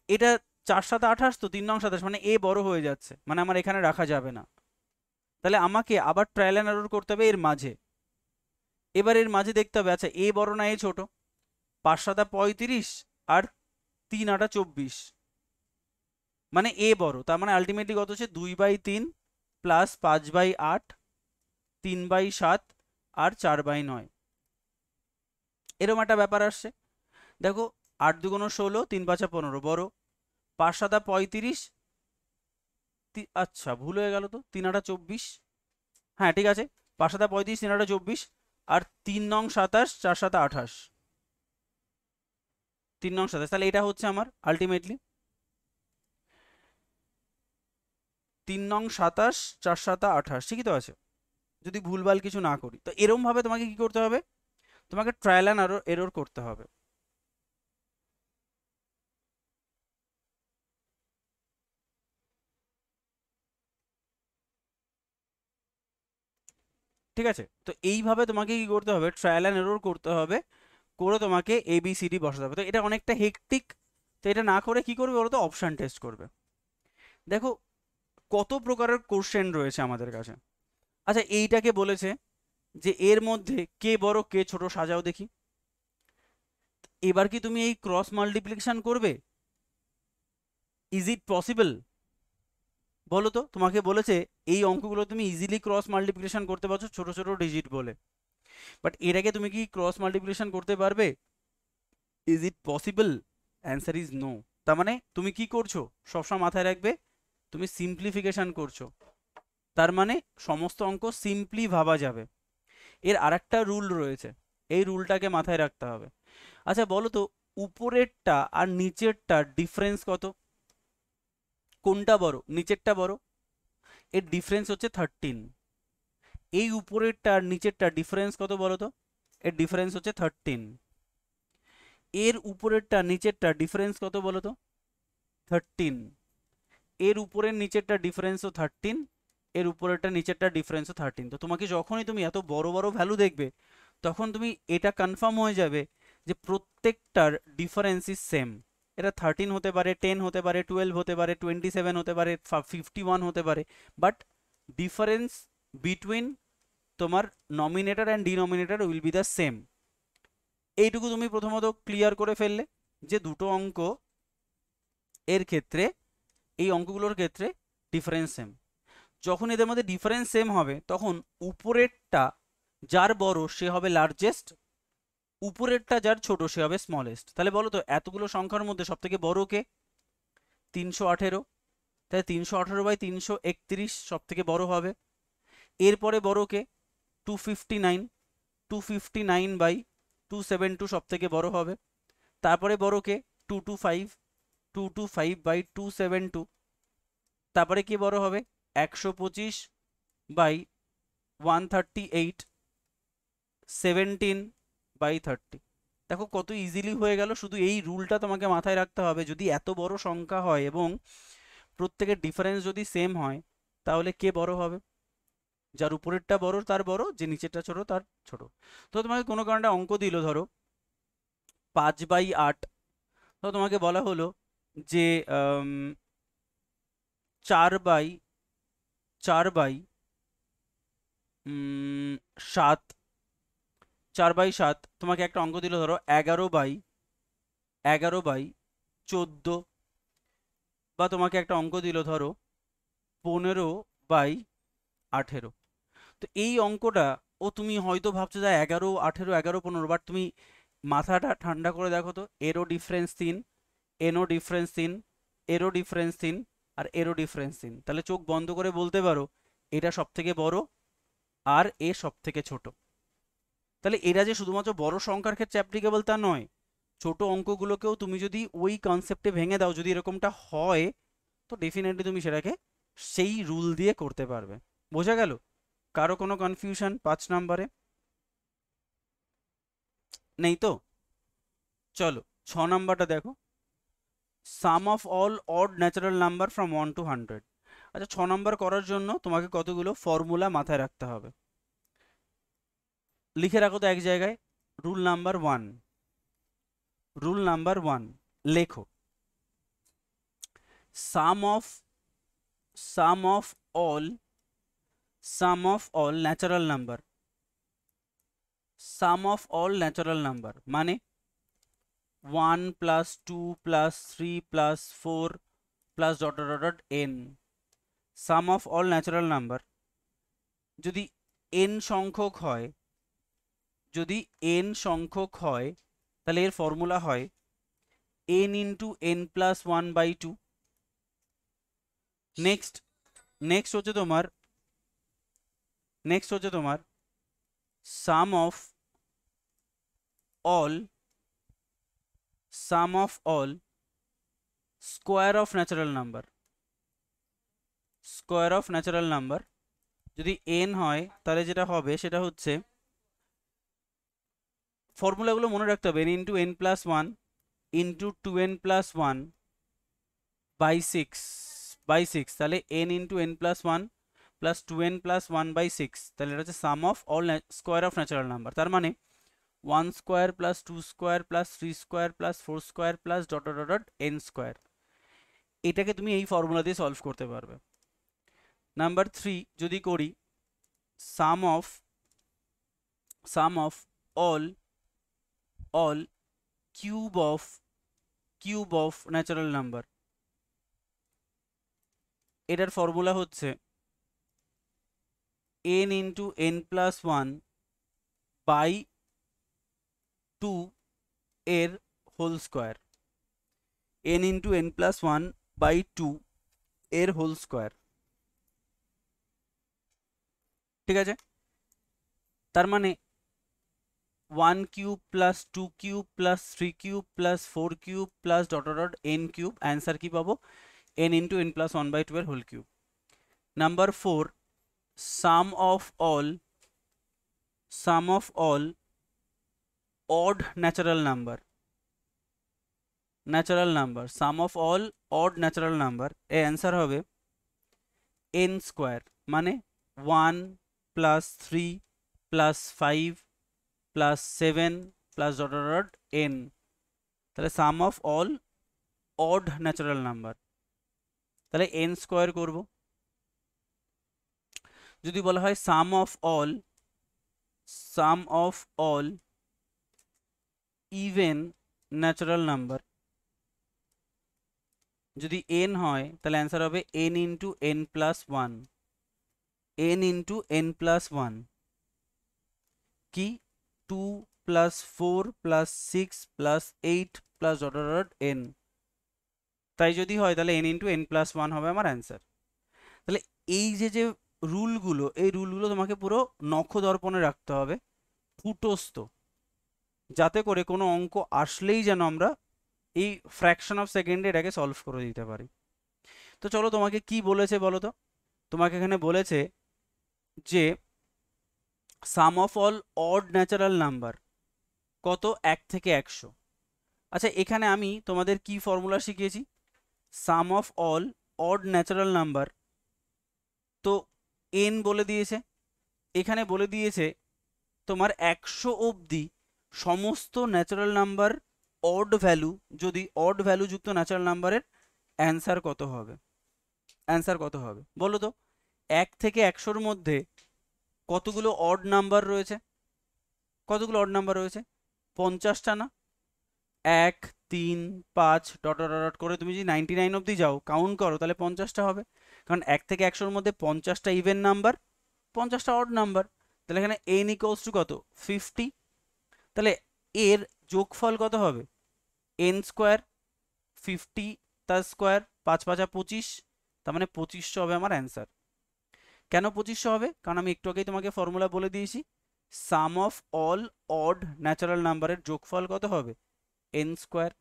এটা 4 7 28, তো 3 27, মানে এ বড় হয়ে যাচ্ছে, মানে আমার এখানে রাখা যাবে না। তাহলে আমাকে আবার ট্রায়াল অ্যান্ড এরর করতে হবে এর মাঝে। এবার এর মাঝে দেখতে হবে, আচ্ছা এ বড় না এ ছোট। 5 7 35 আর 3 8 24, মানে এ বড়। তার মানে আলটিমেটলি কত হচ্ছে, 2/3 প্লাস 5/8, 3/7 আর 4/9, এরকম একটা ব্যাপার আসছে। দেখো 8 2 16, 3 5 15 বড়। 5 7 35, আচ্ছা ভুল হয়ে গেল তো, 3 8 24, হ্যাঁ ঠিক আছে। 5 7 35, 3 8 24, আর 3 27, 4 7 28, 3 27, তাহলে এটা হচ্ছে আমার আলটিমেটলি 3 27, 4 7 28, ঠিকই তো আছে, যদি ভুলভাল কিছু না করি। তো এরম ভাবে তোমাকে কি করতে হবে, তোমাকে ট্রায়াল অ্যান্ড এরর করতে হবে। ঠিক আছে? তো এইভাবে তোমাকে কি করতে হবে, ট্রায়াল অ্যান্ড এরর করতে হবে, করে তোমাকে ABCD বসাতে হবে। তো এটা অনেকটা হেক্টিক, তো এটা না করে কি করবে বলো তো, অপশান টেস্ট করবে। দেখো কত প্রকারের কোশ্চেন রয়েছে আমাদের কাছে। আচ্ছা এইটাকে বলেছে যে এর মধ্যে কে বড় কে ছোট সাজাও দেখি। এবার কি তুমি এই ক্রস মাল্টিপ্লিকেশন করবে? ইজ ইট পসিবল বলো তো? তোমাকে বলেছে এই অঙ্কগুলো তুমি ইজিলি ক্রস মাল্টিপ্লিকেশন করতে পারছো ছোট ছোট ডিজিট বলে, বাট এর আগে তুমি কি ক্রস মাল্টিপ্লিকেশন করতে পারবে? Is it possible? Answer is no. তার মানে তুমি কি করছো সবসময় মাথায় রাখবে, তুমি সিম্পলিফিকেশন করছো। তার মানে সমস্ত অঙ্ক সিম্পলি ভাবা যাবে। এর আরেকটা রুল রয়েছে, এই রুলটাকে মাথায় রাখতে হবে। আচ্ছা বলো তো, উপরেরটা আর নিচেরটা ডিফারেন্স কত? কোনটা বড়? নিচেরটা বড়, এর ডিফারেন্স হচ্ছে 13। এই উপরেরটা আর নিচেরটা ডিফারেন্স কত বলো তো? এর ডিফারেন্স হচ্ছে 13। এর উপরেরটা নিচেরটা ডিফারেন্স কত বলো তো? 13। এর উপরের নিচেরটা ডিফারেন্সও 13, এর উপরেরটা নিচেরটা ডিফারেন্সও 13। তো তোমাকে যখনই তুমি এত বড় বড় ভ্যালু দেখবে, তখন তুমি এটা কনফার্ম হয়ে যাবে যে প্রত্যেকটার ডিফারেন্স ইজ সেম। এটা 13 হতে পারে, 10 হতে পারে, 12 হতে পারে, 27 হতে পারে, 51 হতে পারে, বাট ডিফারেন্স বিটুইন তোমার numerator and denominator will be the same. এইটুকু তুমি প্রথমত ক্লিয়ার করে ফেললে যে দুটো অঙ্ক এর ক্ষেত্রে, এই অঙ্কগুলোর ক্ষেত্রে ডিফারেন্স সেম। যখন এদের মধ্যে ডিফারেন্স সেম হবে, তখন উপরেরটা যার বড় সে হবে লার্জেস্ট, উপরেরটা যার ছোট সে হবে স্মলেস্ট। তাহলে বলো তো এতগুলো সংখ্যার মধ্যে সব থেকে বড় কে? 318। তাহলে 318/331 সব থেকে বড় হবে। এরপরে বড় কে? 259, 259/272 সব থেকে বড় হবে। তারপরে বড় কে? 225, 225/272। তারপরে কি বড় হবে? 125/138, 17/30। দেখো কত ইজিলি হয়ে গেল। শুধু এই রুলটা তোমাকে মাথায় রাখতে হবে, যদি এত বড় সংখ্যা হয় এবং প্রত্যেকের ডিফারেন্স যদি সেম হয়, তাহলে কে বড় হবে? যার উপরেরটা বড় তার বড়, যে নিচেরটা ছোট তার ছোট। তো তোমাকে কোনো কারণে অঙ্ক দিল, ধরো 5/8। তো তোমাকে বলা হলো যে 4/7, 4/7। তোমাকে একটা অঙ্ক দিল ধরো 11/14, বা তোমাকে একটা অঙ্ক দিল ধরো 15/18। তো এই অঙ্কটা, তুমি হয়তো ভাবছো যে 11, 18, 11, 15, বাট তুমি মাথাটা ঠান্ডা করে দেখো তো, এরও ডিফারেন্স 3, এনও ডিফারেন্স 3, এরও ডিফারেন্স 3, আর এরও ডিফারেন্স 3। তাহলে চোখ বন্ধ করে বলতে পারো এটা সব থেকে বড় আর এ সব থেকে ছোট। তাহলে এরা যে শুধুমাত্র বড় সংখ্যার ক্ষেত্রে অ্যাপ্লিকেবল তা নয়, ছোট অঙ্কগুলোকেও তুমি যদি ওই কনসেপ্টে ভেঙে দাও, যদি এরকমটা হয়, তো ডেফিনেটলি তুমি সেটাকে সেই রুল দিয়ে করতে পারবে। বোঝা গেল? কারো কোনো কনফিউশন 5 নম্বরে? নেই তো? চলো 6 নম্বরটা দেখো, sum of all odd natural number from 1 to 100। আচ্ছা 6 নম্বর করার জন্য তোমাকে কতগুলো ফর্মুলা মাথায় রাখতে হবে। লিখে রাখো তো এক জায়গায়। রুল নাম্বার 1, রুল নাম্বার 1 লেখো, sum of sum of all sum of all natural number. Sum of all natural number মানে 1 + 2 + 3 + 4 + ... n। Some of all natural number যদি n সংখ্যক হয়, যদি n সংখ্যক হয়, তাহলে এর ফর্মুলা হয় n × n + 1/2। নেক্সট নেক্সট হচ্ছে তোমার sum of all square of natural number. Square of natural number যদি n হয়, তাহলে যেটা হবে সেটা হচ্ছে, ফর্মুলাগুলো মনে রাখতে হবে, n × n + 1 × 2n + 1/6, তাহলে n × n + 1 plus 2n plus 1/6, তাহলে এটা হচ্ছে sum of all square of natural number. তার মানে 1 square plus 2 square plus 3 square plus 4 square plus dot dot dot n square. এটাকে তুমি এই ফর্মুলা দিয়ে সলভ করতে পারবে। নাম্বার 3 যদি করি, sum of all cube of natural number, এটার ফর্মুলা হচ্ছে n into n plus 1 by 2 এর whole square, n into n plus 1 by 2 এর হোল স্কোয়ার। ঠিক আছে, তার মানে 1 cube plus 2 cube plus 3 cube plus 4 cube plus dot dot n cube, answer কি পাবো? n into n plus 1 by 2 এর whole cube. Number 4, some of all odd natural number, sum of all odd natural number এর answer হবে n square, মানে 1 plus 3 plus 5 plus 7 plus dot dot n, তাহলে sum of all odd natural number, তাহলে n square করব। যদি বলা হয় sum of all even natural number, যদি n হয় তাহলে অ্যান্সার হবে n into n plus 1, n into n plus 1 কি 2 plus 4 plus 6 plus 8 plus dot dot n, তাই যদি হয় তাহলে n ইন্টু n প্লাস 1 হবে আমার অ্যান্সার। তাহলে এই যে রুলগুলো, এই রুলগুলো তোমাকে পুরো নখদর্পণে রাখতে হবে, ফুটস্থ, যাতে করে কোনো অঙ্ক আসলেই যেন আমরা এই ফ্র্যাকশন অফ সেকেন্ডে এটাকে সলভ করে দিতে পারি। তো চলো, তোমাকে কি বলেছে বলো তো? তোমাকে এখানে বলেছে যে sum of all odd natural number কত, 1 থেকে 100। আচ্ছা, এখানে আমি তোমাদের কি ফর্মুলা শিখিয়েছি? Sum of all odd natural number, তো n বলে দিয়েছে, এখানে বলে দিয়েছে তোমার 100 অবধি সমস্ত ন্যাচারাল নাম্বার অড ভ্যালু, যদি অড ভ্যালু যুক্ত ন্যাচারাল নাম্বারের অ্যান্সার কত হবে বলো তো? 1 থেকে 100-র মধ্যে কতগুলো অড নাম্বার রয়েছে? 50টা না? 1 3 5 ডট ডট ডট করে তুমি যদি 99 অবধি যাও, কাউন্ট করো, তাহলে 50টা হবে। কারণ 1 থেকে 100-র মধ্যে 50টা ইভেন নাম্বার, 50টা অড নাম্বার, তাহলে এখানে n ইকুয়ালস টু কত? 50। তাহলে এর যোগফল কত হবে? n স্কোয়ার, 50 তার স্কোয়ার, 5 5 25, তার মানে 2500 হবে আমার অ্যান্সার। কেন 2500 হবে? কারণ আমি একটু আগেই তোমাকে ফর্মুলা বলে দিয়েছি, sum of all odd natural নাম্বারের যোগফল কত হবে? n square.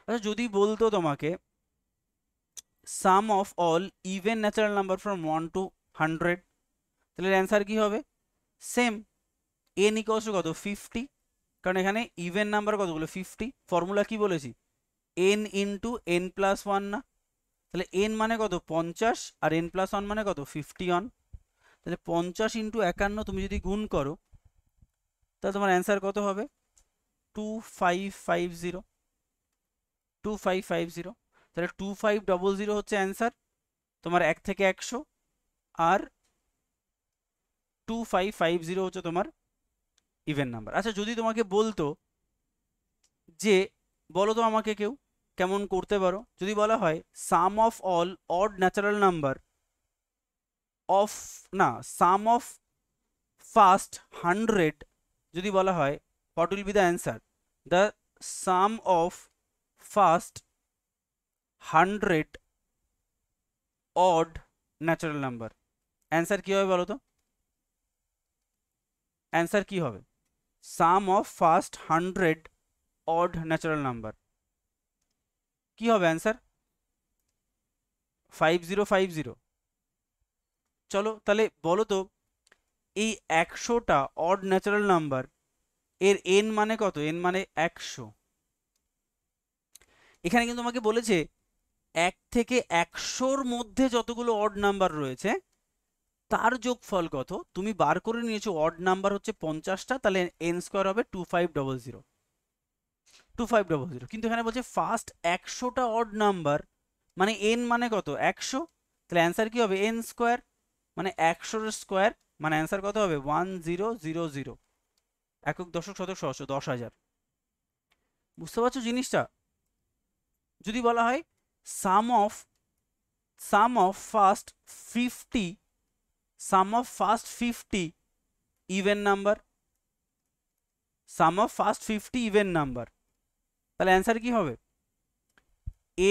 আচ্ছা, যদি বলতো তোমাকে sum of all even natural number from 1 to 100, তাহলে অ্যান্সার কি হবে? সেম, n ইকুয়ালস টু কত? 50, কারণ এখানে ইভেন নাম্বার কতগুলো? 50। ফর্মুলা কি বলেছি? n ইন্টু n প্লাস 1 না? তাহলে n মানে কত? 50, আর n প্লাস 1 মানে কত? 51। তাহলে 50 ইন্টু 51 তুমি যদি গুণ করো, তাহলে তোমার অ্যান্সার কত হবে? 2550, 2550। তাহলে 2500 হচ্ছে অ্যান্সার তোমার 1 থেকে 100, আর 2550 হচ্ছে তোমার ইভেন নাম্বার। আচ্ছা, যদি তোমাকে বলতো যে বলো তো আমাকে কেউ কেমন করতে পারো, যদি বলা হয় sum of all odd natural number of, না, সাম অফ ফার্স্ট 100, যদি বলা হয় what will be the answer? The sum of first 100 odd natural number, answer কি হবে বলো তো? অ্যান্সার কি হবে? Sum of first 100 odd natural number কি হবে অ্যান্সার? 5050। চলো তাহলে বলো তো, এই 100টা অড ন্যাচারাল নাম্বার এর n মানে কত? n মানে 100। এখানে কিন্তু তোমাকে বলেছে 1 থেকে 100-র মধ্যে যতগুলো অড নাম্বার রয়েছে তার যোগফল কত, তুমি বার করে নিয়েছো অড নাম্বার হচ্ছে 50টা, তাহলে n স্কোয়ার হবে 2500 2500। কিন্তু এখানে বলছে ফার্স্ট 100টা অড নাম্বার, মানে n মানে কত 100, তাহলে অ্যান্সার কি হবে n স্কোয়ার, মানে 100 স্কোয়ার, মানে অ্যান্সার কত হবে 1000, একক দশক শতক সহস্র 10,000। বুঝতে পারছো জিনিসটা? যদি বলা হয় sum of first 50 even number, sum of first 50 even number, তাহলে অ্যান্সার কি হবে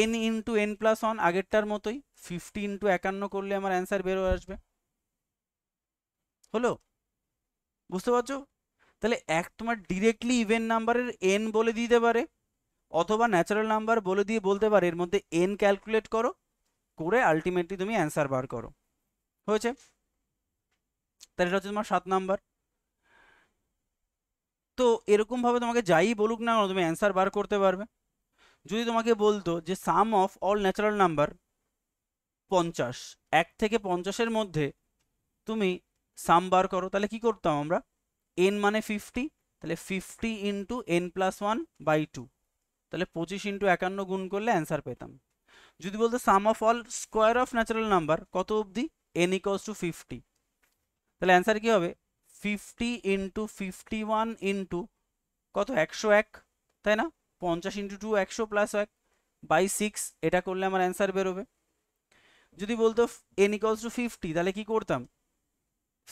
n ইন্টু n প্লাস 1, আগেরটার মতোই 50 ইন্টু 51 করলে আমার অ্যান্সার বেরো আসবে। হলো? বুঝতে পারছো? তাহলে তোমার ডিরেক্টলি ইভেন নাম্বারের n বলে দিতে পারে, অথবা ন্যাচারাল নাম্বার বলে দিয়ে বলতে পারে এর মধ্যে n ক্যালকুলেট করো, করে আলটিমেটলি তুমি অ্যান্সার বার করো। হয়েছে? তাহলে এটা হচ্ছে তোমার 7 নাম্বার। তো এরকম ভাবে তোমাকে যাই বলুক না কেন তুমি অ্যান্সার বার করতে পারবে। যদি তোমাকে বলতো যে sum of all natural number 50, 1 থেকে 50-এর মধ্যে তুমি সাম বার করো, তাহলে কি করতাম আমরা, n মানে 50, তাহলে 50 ইন্টু n প্লাস 1/2, তাহলে 25 ইন্টু 51 গুণ করলে অ্যান্সার পেতাম। যদি বলতো sum of all square of natural number কত অবধি, n ইকুয়ালস টু 50, তাহলে অ্যান্সার কি হবে 50 ইন্টু 51 ইন্টু কত 101, তাই না, 50 ইন্টু 2 100 প্লাস 1/6, এটা করলে আমার অ্যান্সার বেরোবে। যদি বলতো n ইকুয়ালস টু 50, তাহলে কি করতাম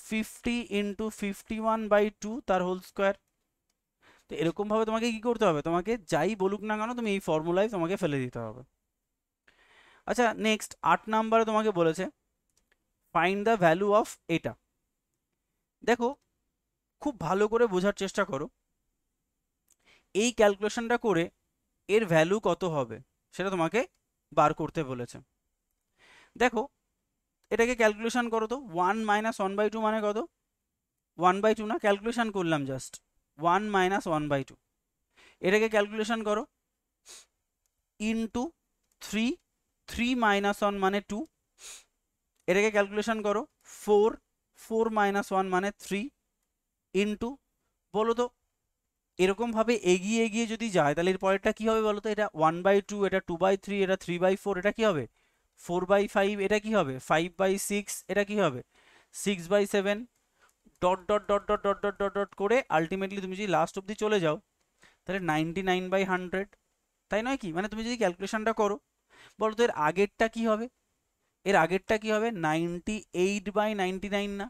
50 ইন্টু 51/2 তার হোল স্কোয়ার। তো এরকম ভাবে তোমাকে কি করতে হবে, তোমাকে যাই বলুক না কেন তুমি এই ফর্মুলায় তোমাকে ফেলে দিতে হবে। আচ্ছা নেক্সট 8 নাম্বারে তোমাকে বলেছে ফাইন্ড দ্য ভ্যালু অফ এটা। দেখো খুব ভালো করে বোঝার চেষ্টা করো, এই ক্যালকুলেশনটা করে এর ভ্যালু কত হবে সেটা তোমাকে বার করতে বলেছে। দেখো এটাকে ক্যালকুলেশন করো তো, 1 মাইনাস 1/2 মানে কত, 1/2 না, ক্যালকুলেশন করলাম জাস্ট 1 মাইনাস 1/2, এটাকে ক্যালকুলেশন করো ইন্টু 3 মাইনাস 1 মানে 2, এটাকে ক্যালকুলেশন করো 4 মাইনাস 1 মানে 3 ইন্টু, বলো তো এরকম ভাবে এগিয়ে এগিয়ে যদি যায় তাহলে এর পরেরটা কি হবে বলো তো, এটা 1/2, এটা 2/3, এটা 3/4, এটা কি হবে 4/5, এটা কি হবে 5/6, এটা কি হবে 6/7, dot dot dot dot dot dot dot dot করে আলটিমেটলি তুমি যদি লাস্ট অব্দি চলে যাও তাহলে 99/100, তাই নয় কি, মানে তুমি যদি ক্যালকুলেশনটা করো বলো তো এর আগেরটা কি হবে, এর আগেরটা কি হবে 98/99 না,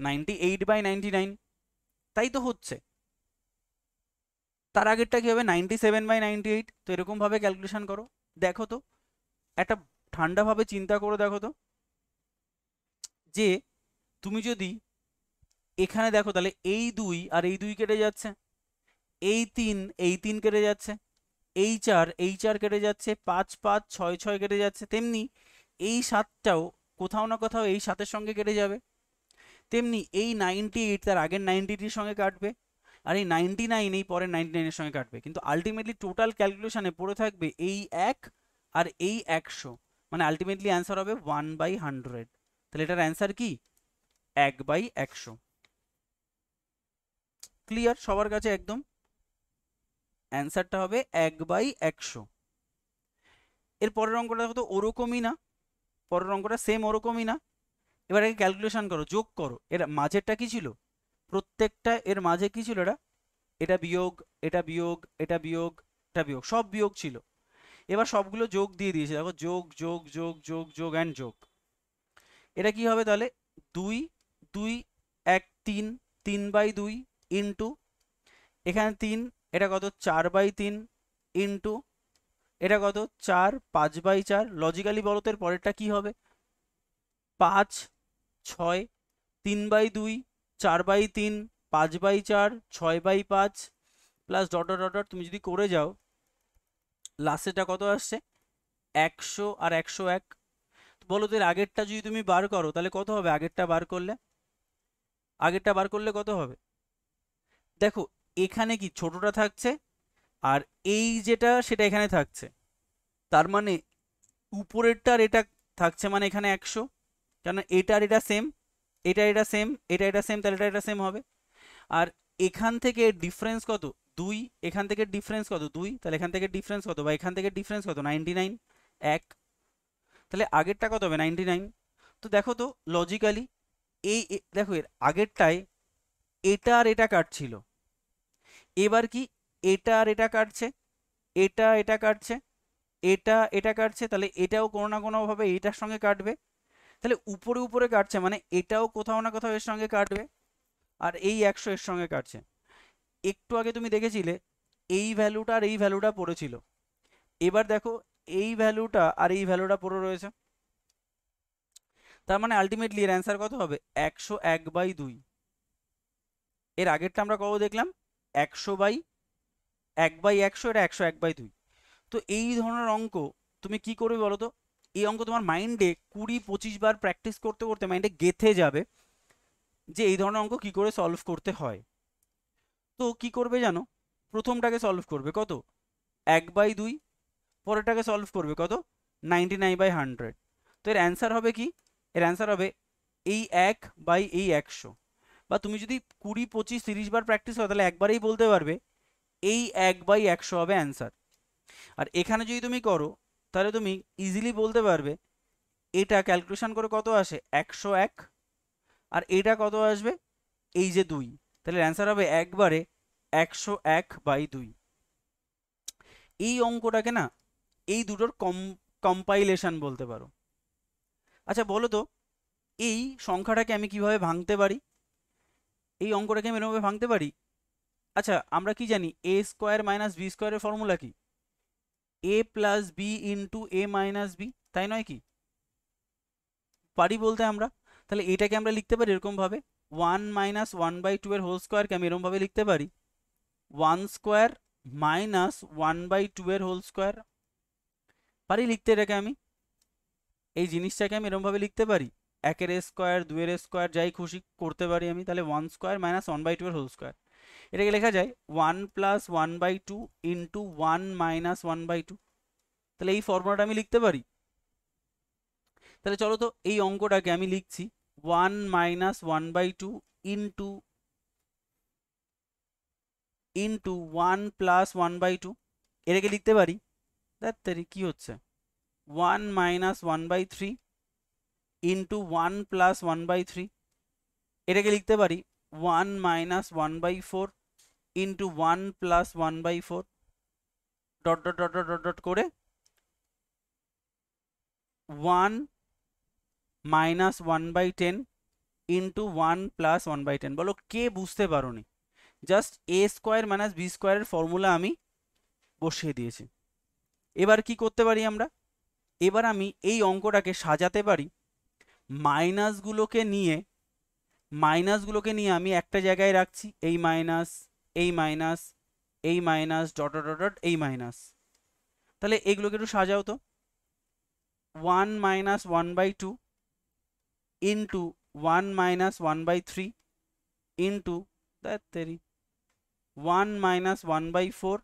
98/99, তাই তো হচ্ছে। তার আগেরটা কি হবে 97/98, তো এরকম ভাবে ক্যালকুলেশন করো। দেখো তো একটা ঠান্ডাভাবে চিন্তা করে দেখো তো, যে তুমি যদি এখানে দেখো তাহলে এই 2 আর এই 2 কেটে যাচ্ছে, এই 3 কেটে যাচ্ছে, এই 4 কেটে যাচ্ছে, 5 5 6 6 কেটে যাচ্ছে, তেমনি এই 7টাও কোথাও না কোথাও এই 7-এর সঙ্গে কেটে যাবে, তেমনি এই 98 তার আগের 90-টির সঙ্গে কাটবে, আর এই 99 এই পরের 99-এর সঙ্গে কাটবে, কিন্তু আলটিমেটলি টোটাল ক্যালকুলেশনে পড়ে থাকবে এই 1 আর এই 100, মানে আলটিমেটলি অ্যান্সার হবে 1/100। তাহলে এটার অ্যান্সার কি 1/100। ক্লিয়ার সবার কাছে একদম? অ্যান্সারটা হবে 1/100। এর পরের অঙ্কটা দেখো তো ওরকমই না, পরের অঙ্কটা সেম ওরকমই না। এবার আগে ক্যালকুলেশন করো, যোগ করো, এর মাঝেরটা কি ছিল, প্রত্যেকটা এর মাঝে কি ছিল, এটা বিয়োগ, এটা বিয়োগ, এটা বিয়োগ, এটা বিয়োগ, সব বিয়োগ ছিল। এবার সবগুলো যোগ দিয়ে দিয়েছে, দেখো যোগ যোগ যোগ যোগ যোগ অ্যান্ড যোগ, এটা কি হবে তাহলে 2 2 1 3 3/2 ইন্টু এখানে 3, এটা কত 4/3 ইন্টু এটা কত 4 5/4, লজিক্যালি বলো তো এর পরেরটা কি হবে 5 6 3/2 4/3 5/4 6/5 plus dot dot dot dot, তুমি যদি করে যাও লাস্টেরটা কত আসছে 100 আর 101। বলো তো এর আগেরটা যদি তুমি বার করো তাহলে কত হবে, আগেরটা বার করলে কত হবে, দেখো এখানে কি ছোটটা থাকছে আর এই যেটা সেটা এখানে থাকছে, তার মানে উপরেরটার এটা থাকছে, মানে এখানে 100, কেন এটা আর এটা সেম, এটা সেম, এটা সেম, তাহলে এটা সেম হবে। আর এখান থেকে ডিফারেন্স কত 2, এখান থেকে ডিফারেন্স কত 2, তাহলে এখান থেকে ডিফারেন্স কত, বা এখান থেকে ডিফারেন্স কত 99, 1, তাহলে আগেরটা কত হবে 99। তো দেখো তো লজিক্যালি দেখো এর আগেরটায় এটা আর এটা কাটছিল, এবার কি এটা আর এটা কাটছে, এটা কাটছে, এটা কাটছে, তাহলে এটাও কোনো না কোনো ভাবে এটার সঙ্গে কাটবে, তাহলে উপরে উপরে কাটছে মানে এটাও কোথাও না কোথাও এর সঙ্গে কাটবে, আর এই 100 এর সঙ্গে কাটছে। একটু আগে তুমি দেখেছিলে এই ভ্যালুটা আর এই ভ্যালুটা পড়েছিল, এবার দেখো এই ভ্যালুটা আর এই ভ্যালুটা পড়ে রয়েছে, তার মানে আলটিমেটলি এর অ্যান্সার কত হবে 101/2। এর আগেরটা আমরা কত দেখলাম 100/1/100, এটা 101/2। তো এই ধরনের অঙ্ক তুমি কি করবে বলো তো, এই অঙ্ক তোমার মাইন্ডে 20-25 বার প্র্যাকটিস করতে করতে মাইন্ডে গেঁথে যাবে যে এই ধরনের অঙ্ক কি করে সলভ করতে হয়। তো কি করবে জানো, প্রথমটাকে সলভ করবে কত 1/2, পরেরটাকে সলভ করবে কত 99/100। তো এর অ্যান্সার হবে কি, এর অ্যান্সার হবে এই 1/100। বা তুমি যদি 20-25-30 বার প্র্যাকটিস করো তাহলে একবারেই বলতে পারবে এই 1/100 হবে অ্যান্সার। আর এখানে যদি তুমি করো তাহলে তুমি ইজিলি বলতে পারবে এটা ক্যালকুলেশন করে কত আসে 101, আর এটা কত আসবে এই যে 2, তাহলে অ্যান্সার হবে একবারে 101/2। এই অঙ্কটাকে না এই দুটোর কম্পাইলেশন বলতে পারো। আচ্ছা বলো তো এই সংখ্যাটাকে আমি কিভাবে ভাঙতে পারি, এই অঙ্কটাকে আমি এরকমভাবে ভাঙতে পারি। আচ্ছা আমরা কি জানি a স্কোয়ার মাইনাস বি স্কোয়ারের ফর্মুলা কি, a plus B into a minus B, তাই নয় কি, পারি বলতে আমরা। তাহলে এটাকে আমরা লিখতে পারি এরকম ভাবে 1 মাইনাস 1/2 এর হোল স্কোয়ারকে আমি এরকম ভাবে লিখতে পারি 1 স্কোয়ার মাইনাস 1/2 এর হোল স্কোয়ার, পারি লিখতে এটাকে আমি, এই জিনিসটাকে আমি এরকম ভাবে লিখতে পারি 1 এর স্কোয়ার 2 এর স্কোয়ার যাই খুশি করতে পারি আমি, তাহলে 1 স্কোয়ার মাইনাস 1/2 এর হোল স্কোয়ার, এটাকে লেখা যায় 1 প্লাস 1/2 ইন্টু 1 মাইনাস 1/2। তাহলে এই ফর্মুলাটা আমি লিখতে পারি। তাহলে চলো তো এই অঙ্কটাকে আমি লিখছি 1 মাইনাস 1/2 ইন্টু 1 প্লাস 1/2, এটাকে লিখতে পারি তাড়াতাড়ি কি হচ্ছে 1 মাইনাস 1/3 ইন্টু 1 প্লাস 1/3, এটাকে লিখতে পারি 1 minus 1/4 into 1 plus 1/4, dot dot dot dot dot dot করে 1 মাইনাস 1/10 ইন্টু 1 প্লাস 1/10। বলো কে বুঝতে পারোনি, just a square minus B স্কোয়ারের ফর্মুলা আমি বসিয়ে দিয়েছি। এবার কি করতে পারি আমরা, এবার আমি এই অঙ্কটাকে সাজাতে পারি মাইনাসগুলোকে নিয়ে, মাইনাসগুলোকে নিয়ে আমি একটা জায়গায় রাখছি এই মাইনাস, এই মাইনাস, এই মাইনাস, ডট ডট ডট এই মাইনাস, তাহলে এগুলোকে একটু সাজাও তো 1 minus 1/2 into 1 minus 1/3 into 1 minus 1/4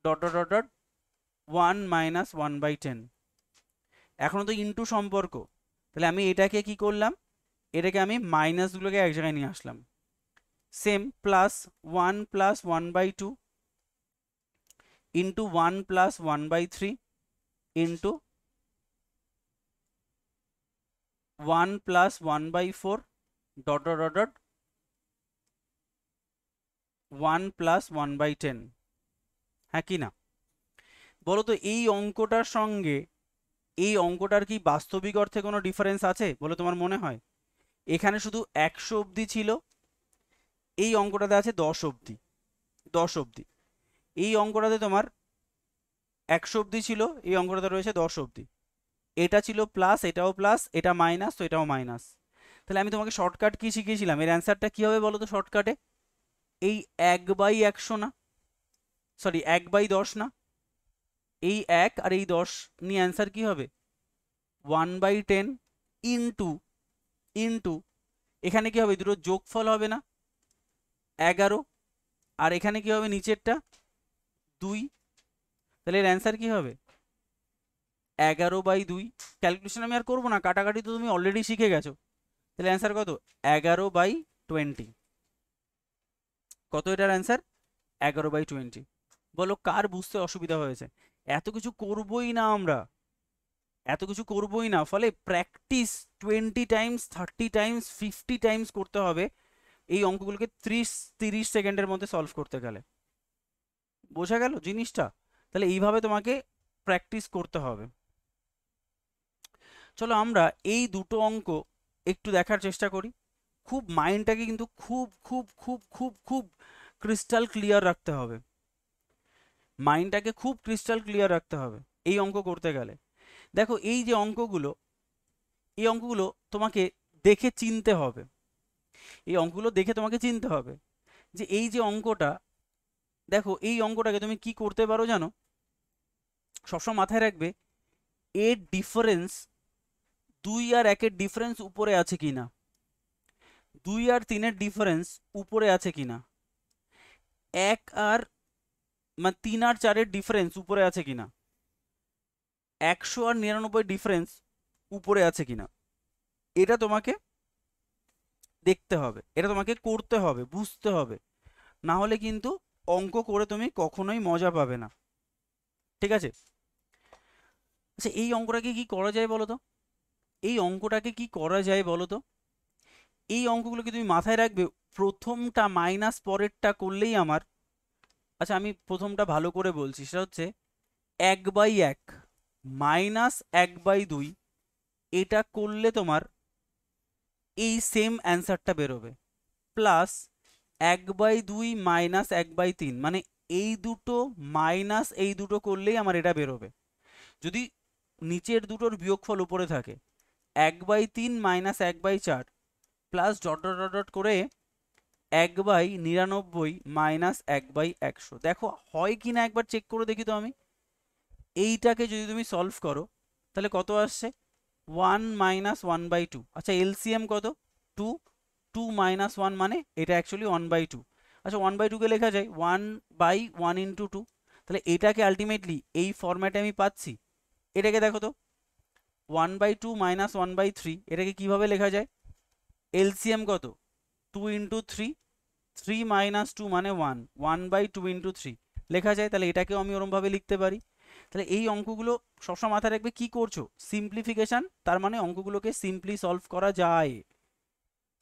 dot dot dot 1 minus 1/10। এখনো তো ইন্টু সম্পর্ক, তাহলে আমি এটাকে কি করলাম, এটাকে আমি মাইনাসগুলোকে এক জায়গায় নিয়ে আসলাম, same plus 1 plus 1/2 into 1 plus 1/3 into 1 plus 1/4 dot dot dot dot 1 plus 1/10। হ্যাঁ কি না বলো তো এই অঙ্কটার সঙ্গে এই অঙ্কটার কি বাস্তবিক অর্থে কোনো ডিফারেন্স আছে বলে তোমার মনে হয়? এখানে শুধু 100 অবধি ছিল, এই অঙ্কটাতে আছে 10 অবধি, 10 অবধি। এই অঙ্কটাতে তোমার 100 অবধি ছিল, এই অঙ্কটাতে রয়েছে 10 অবধি। এটা ছিল প্লাস, এটাও প্লাস, এটা মাইনাস, তো এটাও মাইনাস। তাহলে আমি তোমাকে শর্টকাট কি শিখিয়েছিলাম, এর অ্যান্সারটা কি হবে বলো তো শর্টকাটে, এই 1/100 না, সরি 1/10 না, এই 1 আর এই 10 নিয়ে অ্যান্সার কি হবে 1/10 ইন্টু ইন্টু এখানে কি হবে দুটো যোগফল হবে না 11, আর এখানে কি হবে নিচেরটা 2, তাহলে এর অ্যান্সার কি হবে 11/2, ক্যালকুলেশন আমি আর করবো না, কাটাকাটি তো তুমি অলরেডি শিখে গেছো। তাহলে অ্যান্সার কত? 11/20। কত এটার অ্যান্সার? 11/20। বলো কার বুঝতে অসুবিধা হয়েছে? এত কিছু করবোই না আমরা, এত কিছু করবোই না, ফলে প্র্যাকটিস 20 টাইমস, 30 টাইমস, 50 টাইমস করতে হবে এই অঙ্কগুলোকে 30 সেকেন্ডের মধ্যে সলভ করতে গেলে। বোঝা গেল জিনিসটা? তাহলে এইভাবে তোমাকে প্র্যাকটিস করতে হবে। চলো আমরা এই দুটো অঙ্ক একটু দেখার চেষ্টা করি। খুব মাইন্ডটাকে কিন্তু খুব খুব খুব খুব খুব ক্রিস্টাল ক্লিয়ার রাখতে হবে, মাইন্ডটাকে খুব ক্রিস্টাল ক্লিয়ার রাখতে হবে এই অঙ্ক করতে গেলে। দেখো এই যে অঙ্কগুলো, এই অঙ্কগুলো তোমাকে দেখে চিনতে হবে, এই অঙ্কগুলো দেখে তোমাকে চিনতে হবে যে এই যে অঙ্কটা, দেখো এই অঙ্কটাকে তুমি কি করতে পারো জানো? সবসময় মাথায় রাখবে এর ডিফারেন্স 2 আর 1-এর ডিফারেন্স উপরে আছে কিনা, 2 আর 3-এর ডিফারেন্স উপরে আছে কিনা, 1 আর 3 আর 4-এর ডিফারেন্স উপরে আছে কিনা, 100 আর 99 ডিফারেন্স উপরে আছে কিনা, এটা তোমাকে দেখতে হবে, এটা তোমাকে করতে হবে, বুঝতে হবে। না হলে কিন্তু অঙ্ক করে তুমি কখনোই মজা পাবে না, ঠিক আছে? আচ্ছা এই অঙ্কটাকে কি করা যায় বলো তো? এই অঙ্কটাকে কি করা যায় বলো তো? এই অঙ্কগুলোকে তুমি মাথায় রাখবে, প্রথমটা মাইনাস পরেরটা করলেই আমার, আচ্ছা আমি প্রথমটা ভালো করে বলছি, সেটা হচ্ছে 1/1 মাইনাস 1/2, এটা করলে তোমার এই সেম অ্যান্সারটা বেরোবে, প্লাস 1/2 মাইনাস 1/3, মানে এই দুটো মাইনাস এই দুটো করলেই আমার এটা বেরোবে। যদি নিচের দুটোর বিয়োগফল উপরে থাকে, 1/3 minus 1/4 plus dot dot dot dot করে 1/99 মাইনাস 1/100। দেখো হয় কি না একবার চেক করে দেখি তো আমি। এইটাকে যদি তুমি সলভ করো তাহলে কত আসছে? 1 মাইনাস 1/2। আচ্ছা এলসিএম কত? 2, 2 মাইনাস 1 মানে এটা অ্যাকচুয়ালি 1/2। আচ্ছা 1/2কে লেখা যায় 1/1 ইন্টু 2, তাহলে এটাকে আলটিমেটলি এই ফরম্যাটে আমি পাচ্ছি। এটাকে দেখো তো 1/2 মাইনাস 1/3, এটাকে কিভাবে লেখা যায়? এলসিএম কত? 2 ইন্টু 3, 3 মাইনাস 2 মানে 1, 1/2 ইন্টু 3 লেখা যায়। তাহলে এটাকেও আমি ওরমভাবে লিখতে পারি। তাহলে এই অঙ্কগুলো সবসময় মাথায় রাখবে, কি করছো? সিম্পলিফিকেশন, তার মানে অঙ্কগুলোকে সিম্পলি সলভ করা যায়,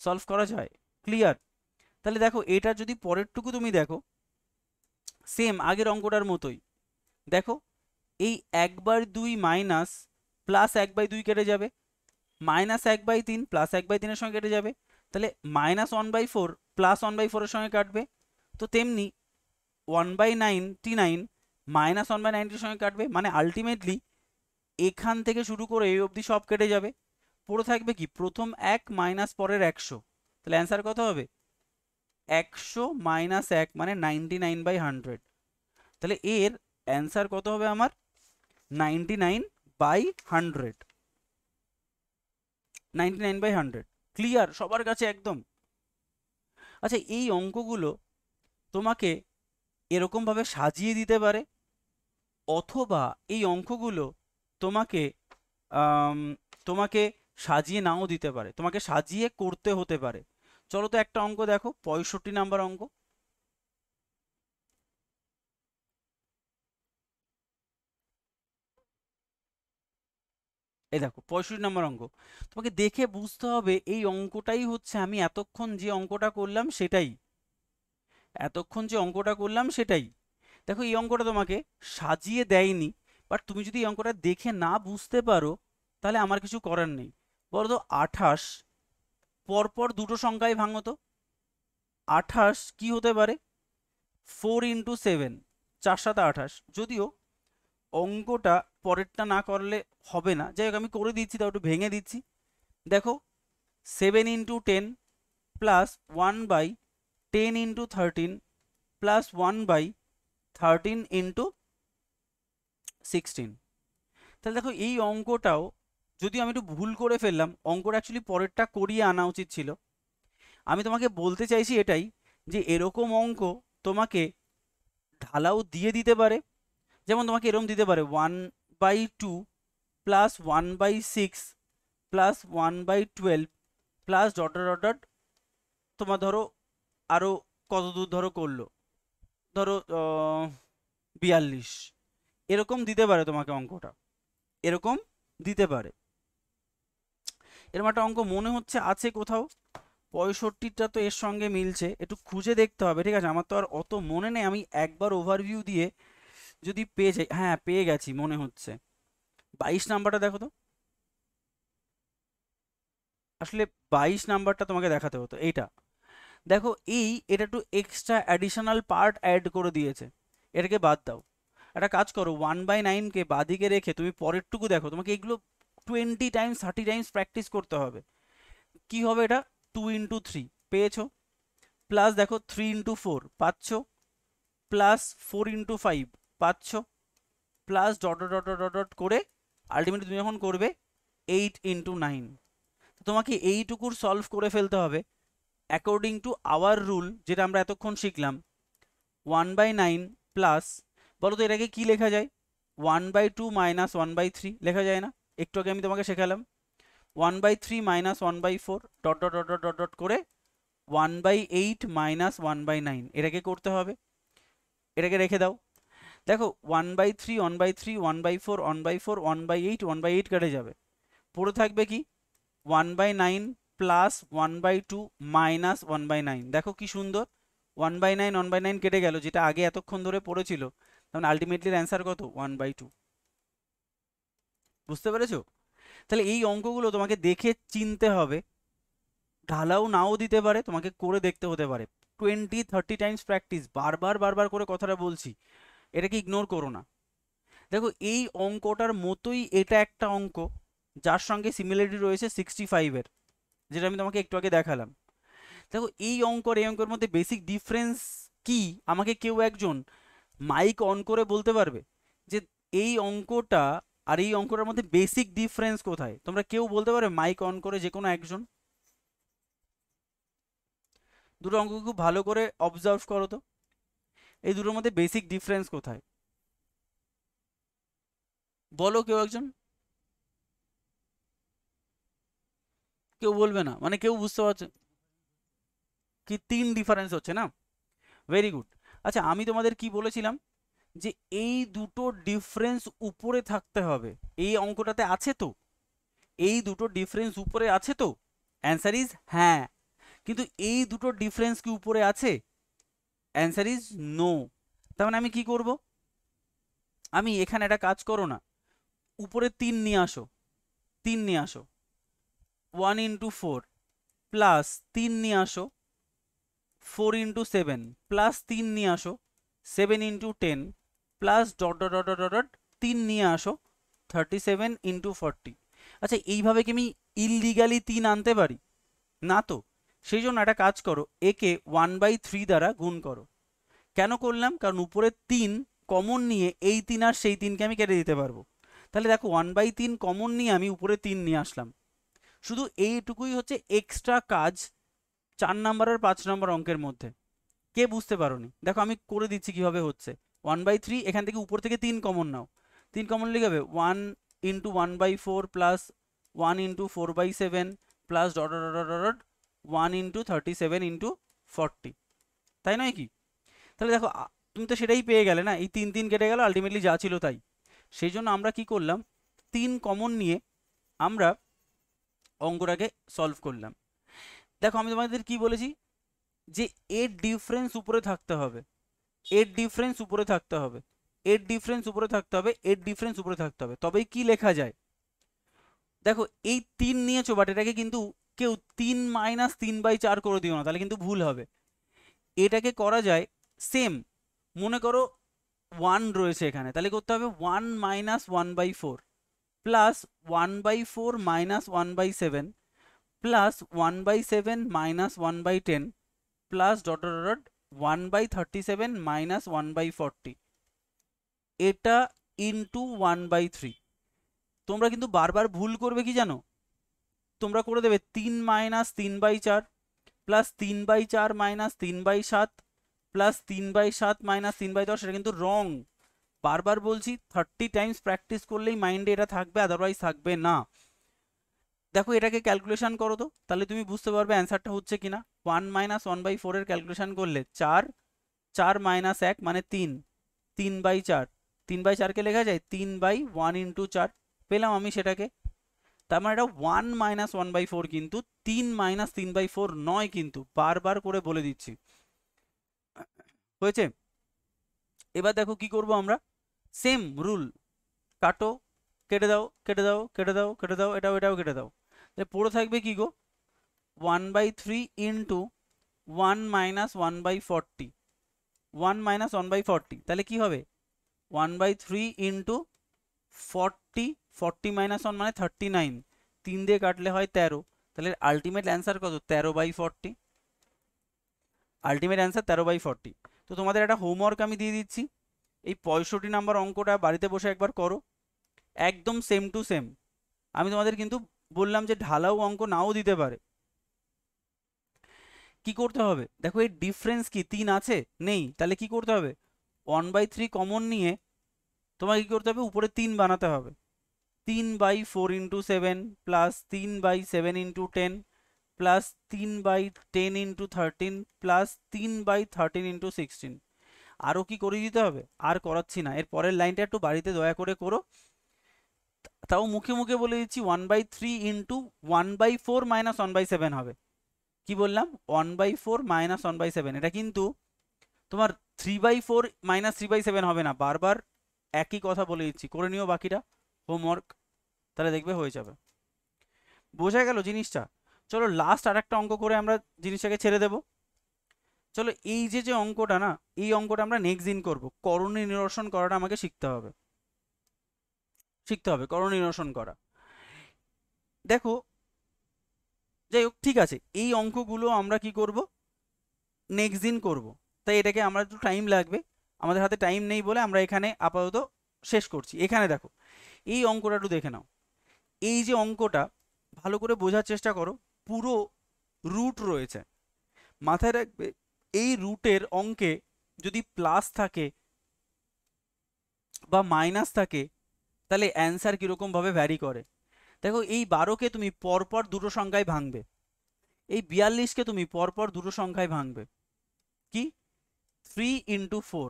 সলভ করা যায়। ক্লিয়ার? তাহলে দেখো এটা যদি পরেরটুকু তুমি দেখো, সেম আগের অঙ্কটার মতোই। দেখো এই 1/2 মাইনাস প্লাস 1/2 কেটে যাবে, মাইনাস 1/3 প্লাস 1/3-এর সঙ্গে কেটে যাবে, তাহলে মাইনাস 1/4 প্লাস 1/4-এর সঙ্গে কাটবে। তো তেমনি 1/99 মাইনাস 1/90-এর সঙ্গে কাটবে, মানে আলটিমেটলি এখান থেকে শুরু করে এই অবধি সব কেটে যাবে, পড়ে থাকবে কি? প্রথম 1 মাইনাস পরের 100। তাহলে অ্যান্সার কত হবে? 100 মাইনাস 1 মানে 99/100। তাহলে এর অ্যান্সার কত হবে আমার? 99/100, 99/100। ক্লিয়ার সবার কাছে একদম? আচ্ছা এই অঙ্কগুলো তোমাকে এরকমভাবে সাজিয়ে দিতে পারে, অথবা এই অঙ্কগুলো তোমাকে তোমাকে সাজিয়ে নাও দিতে পারে, তোমাকে সাজিয়ে করতে হতে পারে। চলো তো একটা অঙ্ক দেখো, 65 নাম্বার অঙ্ক। এই দেখো 65 নাম্বার অঙ্ক। তোমাকে দেখে বুঝতে হবে এই অঙ্কটাই হচ্ছে আমি এতক্ষণ যে অঙ্কটা করলাম সেটাই, এতক্ষণ যে অঙ্কটা করলাম সেটাই। দেখো এই অঙ্কটা তোমাকে সাজিয়ে দেয়নি, বাট তুমি যদি এই অঙ্কটা দেখে না বুঝতে পারো তাহলে আমার কিছু করার নেই। বলো তো 28 পরপর দুটো সংখ্যায় ভাঙো তো। 28 কি হতে পারে? 4 ইন্টু 7, 4 7 28। যদিও অঙ্কটা পরেরটা না করলে হবে না, যাই হোক আমি করে দিচ্ছি, তাও একটু ভেঙে দিচ্ছি। দেখো 7 into 10 plus 1/10 into 13 plus 1/13 into 16। তাহলে দেখো এই অঙ্কটাও যদিও আমি একটু ভুল করে ফেললাম, অঙ্কটা অ্যাকচুয়ালি পরেরটা করিয়ে আনা উচিত ছিল। আমি তোমাকে বলতে চাইছি এটাই, যে এরকম অঙ্ক তোমাকে ঢালাও দিয়ে দিতে পারে, যেমন তোমাকে এরকম দিতে পারে 1/2 plus 1/6 plus 1/12 plus dot dot dot তোমার ধরো আরো কত দূর ধরো করলো, ধরো 42, এরকম দিতে পারে তোমাকে অঙ্কটা, এরকম দিতে পারে। এরকম একটা অঙ্ক মনে হচ্ছে আছে কোথাও, 65টা তো এর সঙ্গে মিলছে, একটু খুঁজে দেখতে হবে, ঠিক আছে? আমার তো আর অত মনে নেই, আমি একবার ওভারভিউ দিয়ে যদি পেয়ে যাই, হ্যাঁ পেয়ে গেছি মনে হচ্ছে। 22 নাম্বারটা দেখো তো, আসলে 22 নাম্বারটা তোমাকে দেখাতে হতো, এইটা দেখো। এটা একটু এক্সট্রা অ্যাডিশনাল পার্ট অ্যাড করে দিয়েছে, এটাকে বাদ দাও। একটা কাজ করো, 1/9কে বাদিকে রেখে তুমি পরেরটুকু দেখো, তোমাকে এগুলো 20 টাইমস 30 টাইমস প্র্যাকটিস করতে হবে। কি হবে এটা? 2 × 3 পেয়েছো, প্লাস দেখো 3 × 4 পাচ্ছ, প্লাস 4 × 5 পাচ্ছ, plus dot dot dot dot dot করে আলটিমেটলি তুমি যখন করবে 8 × 9, তোমাকে এইটুকুর সলভ করে ফেলতে হবে অ্যাকর্ডিং টু আওয়ার রুল, যেটা আমরা এতক্ষণ শিখলাম। 1/9 প্লাস, বলো তো এটাকে কি লেখা যায়? 1/2 মাইনাস 1/3 লেখা যায় না? একটু আগে আমি তোমাকে শেখালাম। 1/3 minus 1/4 dot dot dot dot dot করে 1/8 মাইনাস 1/9, এটাকে করতে হবে। এটাকে রেখে দাও, দেখো 1/3 1/3 1/4 1/4 1/8 1/8 কেটে যাবে, পড়ে থাকবে কি 1/9 প্লাস 1/2 মাইনাস 1/9। দেখো কি সুন্দর, 1/9 1/9 কেটে গেল, যেটা আগে এতক্ষণ ধরে পড়েছিল, তখন আলটিমেটলি অ্যান্সার কত? 1/2। বুঝতে পেরেছো? তাহলে এই অঙ্কগুলো তোমাকে দেখে চিনতে হবে, ঢালাও নাও দিতে পারে, তোমাকে করে দেখতে হতে পারে। 20-30 টাইমস প্র্যাকটিস, বারবার বারবার করে কথাটা বলছি, এটাকে ইগনোর করো না। দেখো এই অঙ্কটার মতোই এটা একটা অঙ্ক যার সঙ্গে সিমিলারিটি রয়েছে 65-এর, যেটা আমি তোমাকে একটু আগে দেখালাম। দেখো এই অঙ্কের মধ্যে বেসিক ডিফারেন্স কি, আমাকে কেউ একজন মাইক অন করে বলতে পারবে যে এই অঙ্কটা আর এই অঙ্কটার মধ্যে বেসিক ডিফারেন্স কোথায়? তোমরা কেউ বলতে পারবে মাইক অন করে, যে কোনো একজন? দুটো অঙ্ক খুব ভালো করে অবজার্ভ করো তো, এই দুটোর মধ্যে বেসিক ডিফারেন্স কোথায়? বলো কেউ একজন। কেউ বলবে না, মানে কেউ বুঝতে পারছে কি 3 ডিফারেন্স হচ্ছে না? Very good. আচ্ছা আমি তোমাদের কি বলেছিলাম, যে এই দুটো ডিফারেন্স উপরে থাকতে হবে, এই অঙ্কটাতে আছে তো? এই দুটো ডিফারেন্স উপরে আছে তো? অ্যান্সার ইজ হ্যাঁ। কিন্তু এই দুটো ডিফারেন্স কি উপরে আছে? Answer is no. তার মানে আমি কি করব? আমি এখানে একটা কাজ করো না, উপরে 3 নিয়ে আসো, 3 নিয়ে আসো, 1 × 4 প্লাস 3 নিয়ে আসো, 4 × 7 প্লাস 3 নিয়ে আসো, 7 × 10 plus dot dot dot dot dot 3 নিয়ে আসো, 37 × 40। আচ্ছা এইভাবে কি আমি ইললিগালি 3 আনতে পারি? না তো। সেই জন্য একটা কাজ করো, একে 1/3 দ্বারা গুণ করো। কেন করলাম? কারণ উপরে 3 কমন নিয়ে এই 3 আর সেই 3কে আমি কেটে দিতে পারবো। তাহলে দেখো 1/3 কমন নিয়ে আমি উপরে 3 নিয়ে আসলাম। শুধু এইটুকুই হচ্ছে এক্সট্রা কাজ 4 নাম্বার আর 5 নম্বর অঙ্কের মধ্যে। কে বুঝতে পারোনি? দেখো আমি করে দিচ্ছি কিভাবে হচ্ছে। 1/3, এখান থেকে উপর থেকে 3 কমন নাও, 3 কমন লিখে হবে 1 × 1/4 plus 1 × 4/7 plus dot dot dot dot 1 × 37 × 40, তাই নয় কি? তাহলে দেখো তুমি তো সেটাই পেয়ে গেলে না, এই 3 3 কেটে গেল, আলটিমেটলি যা ছিল তাই। সেই জন্য আমরা কি করলাম, 3 কমন নিয়ে আমরা অঙ্কটাকে সলভ করলাম। দেখো আমি তোমাদের কি বলেছি, যে এর ডিফারেন্স উপরে থাকতে হবে, এর ডিফারেন্স উপরে থাকতে হবে, এর ডিফারেন্স উপরে থাকতে হবে, এর ডিফারেন্স উপরে থাকতে হবে, তবেই কি লেখা যায়। দেখো এই 3 নিয়েছো, বাট এটাকে কিন্তু কেউ 3 - 3/4 করে দিও না, তাহলে কিন্তু ভুল হবে। এটাকে করা যায় সেম, মনে করো 1 রয়েছে এখানে, তাহলে করতে হবে 1 - 1/4 plus 1/4 - 1/7 plus 1/7 - 1/10 plus dot dot dot 1/37 - 1/40, এটা ইন্টু 1/3। তোমরা কিন্তু বারবার ভুল করবে কি জানো, তোমরা করে দেবে 3 - 3/4 প্লাস 3/4 - 3/7 প্লাস 3/7 - 3/10, এটা কিন্তু রং। বারবার বলছি 30 টাইমস প্র্যাকটিস করলেই মাইন্ডে এটা থাকবে, আদারওয়াইজ থাকবে না। দেখো এটাকে ক্যালকুলেশন করো তো, তাহলে তুমি বুঝতে পারবে অ্যান্সারটা হচ্ছে কিনা। 1 মাইনাস 1/4 এর ক্যালকুলেশন করলে 4, 4 মাইনাস 1 মানে 3, 3/4, 3/4কে লেখা যায় 3/1 ইন্টু 4, পেলাম আমি সেটাকে। তার মানে এটা 1 মাইনাস 1/4 কিন্তু 3 মাইনাস 3/4 নয়, কিন্তু বারবার করে বলে দিচ্ছি। হয়েছে? এবার দেখো কি করব আমরা, সেম রুল, কাটো, কেটে দাও, কেটে দাও, কেটে দাও, কেটে দাও, এটাও এটাও কেটে দাও, তাহলে পড়ে থাকবে কি গো, 1/3 ইন্টু 1 মাইনাস 1/40, 1 মাইনাস 1/40, তাহলে কি হবে 1/3 ইন্টু 40, 40 মাইনাস 1 মানে 39, 3 দিয়ে কাটলে হয় 13, তাহলে আলটিমেট অ্যান্সার কত, 13/40, আলটিমেট অ্যান্সার 13/40। তো তোমাদের একটা হোমওয়ার্ক আমি দিয়ে দিচ্ছি, এই 65 নাম্বার অঙ্কটা বাড়িতে বসে একবার করো, একদম সেম টু সেম। আমি তোমাদের কিন্তু বললাম যে ঢালাও অঙ্ক নাও দিতে পারে। কি করতে হবে দেখো, এই ডিফারেন্স কি 3 আছে, নেই, তাহলে কি করতে হবে, 1/3 কমন নিয়ে তোমাকে কি করতে হবে, উপরে 3 বানাতে হবে, 3/4 into 7 plus 3/7 into 10 plus 3/10 into 13 plus 3/13 into 16। আরও কি করে দিতে হবে, আর করাচ্ছি না, এর পরের লাইনটা একটু বাড়িতে দয়া করে করো। তাও মুখে মুখে বলে দিচ্ছি, 1/3 ইন্টু 1/4 মাইনাস 1/7 হবে। কি বললাম, 1/4 মাইনাস 1/7, এটা কিন্তু তোমার 3/4 মাইনাস 3/7 হবে না, বারবার একই কথা বলে দিচ্ছি, করে নিও বাকিটা হোমওয়ার্ক, তাহলে দেখবে হয়ে যাবে। বোঝা গেল জিনিসটা? চলো লাস্ট আর একটা অঙ্ক করে আমরা জিনিসটাকে ছেড়ে দেব। চলো এই যে যে অঙ্কটা না, এই অঙ্কটা আমরা নেক্সট দিন করবো, করণীয় নিরসন করাটা আমাকে শিখতে হবে, শিখতে হবে করণীয় নিরসন করা। দেখো যাই হোক ঠিক আছে, এই অঙ্কগুলো আমরা কি করব, নেক্সট দিন করব, তাই এটাকে আমরা একটু টাইম লাগবে, আমাদের হাতে টাইম নেই বলে আমরা এখানে আপাতত শেষ করছি। এখানে দেখো এই অঙ্কটা একটু দেখে নাও, এই যে অঙ্কটা ভালো করে বোঝার চেষ্টা করো, পুরো রুট রয়েছে, মাথায় রাখবে এই রুটের অঙ্কে যদি প্লাস থাকে বা মাইনাস থাকে তাহলে অ্যান্সার কীরকমভাবে ভ্যারি করে। দেখো এই 12কে তুমি পরপর দুটো সংখ্যায় ভাঙবে, এই 42কে তুমি পরপর দুটো সংখ্যায় ভাঙবে, কি 3 ইন্টু 4,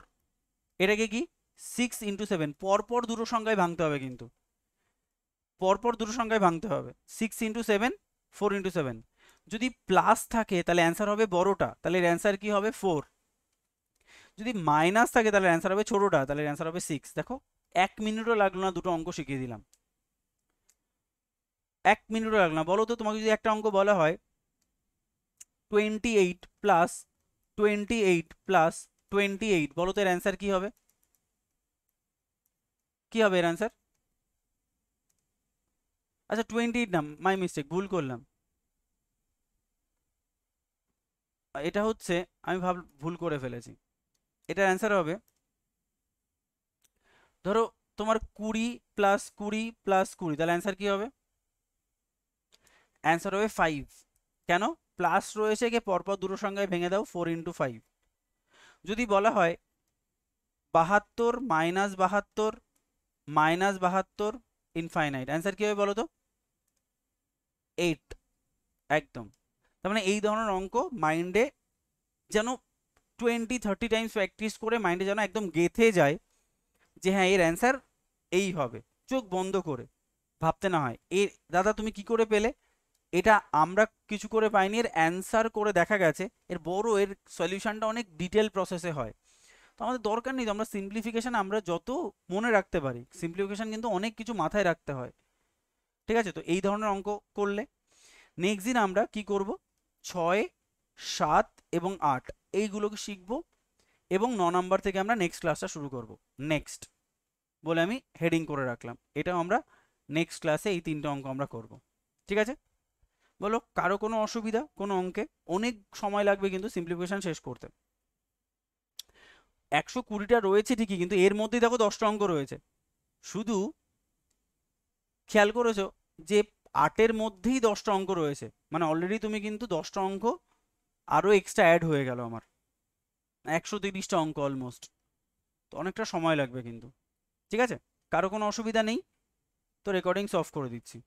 এটাকে কি 6 ইন্টু 7, পরপর দুটো সংখ্যায় ভাঙতে হবে, কিন্তু পরপর দুটো সংখ্যায় ভাঙতে হবে, 6 ইন্টু 7, 4 ইন্টু 7। যদি প্লাস থাকে তাহলে অ্যান্সার হবে বড়টা, তাহলে এর অ্যান্সার কি হবে 4। যদি মাইনাস থাকে তাহলে অ্যান্সার হবে ছোটটা, তাহলে অ্যান্সার হবে 6। দেখো 1 মিনিটও লাগলো না, দুটো অঙ্ক শিখিয়ে দিলাম, 1 মিনিটও লাগলো না। বলো তো তোমাকে যদি একটা অঙ্ক বলা হয় 28 প্লাস 28 প্লাস 28, বলো তো এর অ্যান্সার কি হবে, কি হবে এর অ্যান্সার? আচ্ছা 28 না, মাই মিস্টেক, ভুল করলাম, এটা হচ্ছে আমি ভুল করে ফেলেছি, এটার অ্যান্সার হবে ধরো তোমার 20 প্লাস 20 প্লাস 20, তাহলে অ্যান্সার কি হবে, অ্যান্সার হবে 5। কেন, প্লাস রয়েছে, কে পরপর দুটো সংখ্যায় ভেঙে দাও, 4 ইন্টু 5। যদি বলা হয় 72 মাইনাস 72 মাইনাস 72 ইনফাইনাইট, অ্যান্সার কি হবে বলো তো, 8, একদম। তার মানে এই ধরনের অঙ্ক মাইন্ডে যেন 20-30 টাইমস প্র্যাকটিস করে মাইন্ডে যেন একদম গেঁথে যায় যে হ্যাঁ এর অ্যান্সার এই হবে, চোখ বন্ধ করে ভাবতে না হয় এ দাদা তুমি কি করে পেলে, এটা আমরা কিছু করে পাইনি, এর অ্যান্সার করে দেখা গেছে, এর বড় এর সলিউশনটা অনেক ডিটেল প্রসেসে হয়। তো আমাদের দরকার নেই, তো আমরা সিম্পলিফিকেশন আমরা যত মনে রাখতে পারি, সিম্পলিফিকেশন কিন্তু অনেক কিছু মাথায় রাখতে হয়, ঠিক আছে? তো এই ধরনের অঙ্ক করলে নেক্সট দিন আমরা কি করব, 6, 7 এবং 8 এইগুলোকে শিখব, এবং 9 নাম্বার থেকে আমরা নেক্সট ক্লাসটা শুরু করব। নেক্সট বলে আমি হেডিং করে রাখলাম, এটাও আমরা নেক্সট ক্লাসে এই 3টে অঙ্ক আমরা করব, ঠিক আছে? বলো কারো কোনো অসুবিধা কোনো অঙ্কে? অনেক সময় লাগবে কিন্তু সিম্পলিফিকেশন শেষ করতে, 120টা রয়েছে ঠিকই, কিন্তু এর মধ্যেই দেখো 10টা অঙ্ক রয়েছে, শুধু খেয়াল করেছো যে 8-এর মধ্যেই 10টা অঙ্ক রয়েছে, মানে অলরেডি তুমি কিন্তু 10টা অঙ্ক আরও এক্সট্রা অ্যাড হয়ে গেল আমার, 130টা অঙ্ক অলমোস্ট, তো অনেকটা সময় লাগবে কিন্তু। ঠিক আছে? কারো কোনো অসুবিধা নেই? তো রেকর্ডিংস অফ করে দিচ্ছি।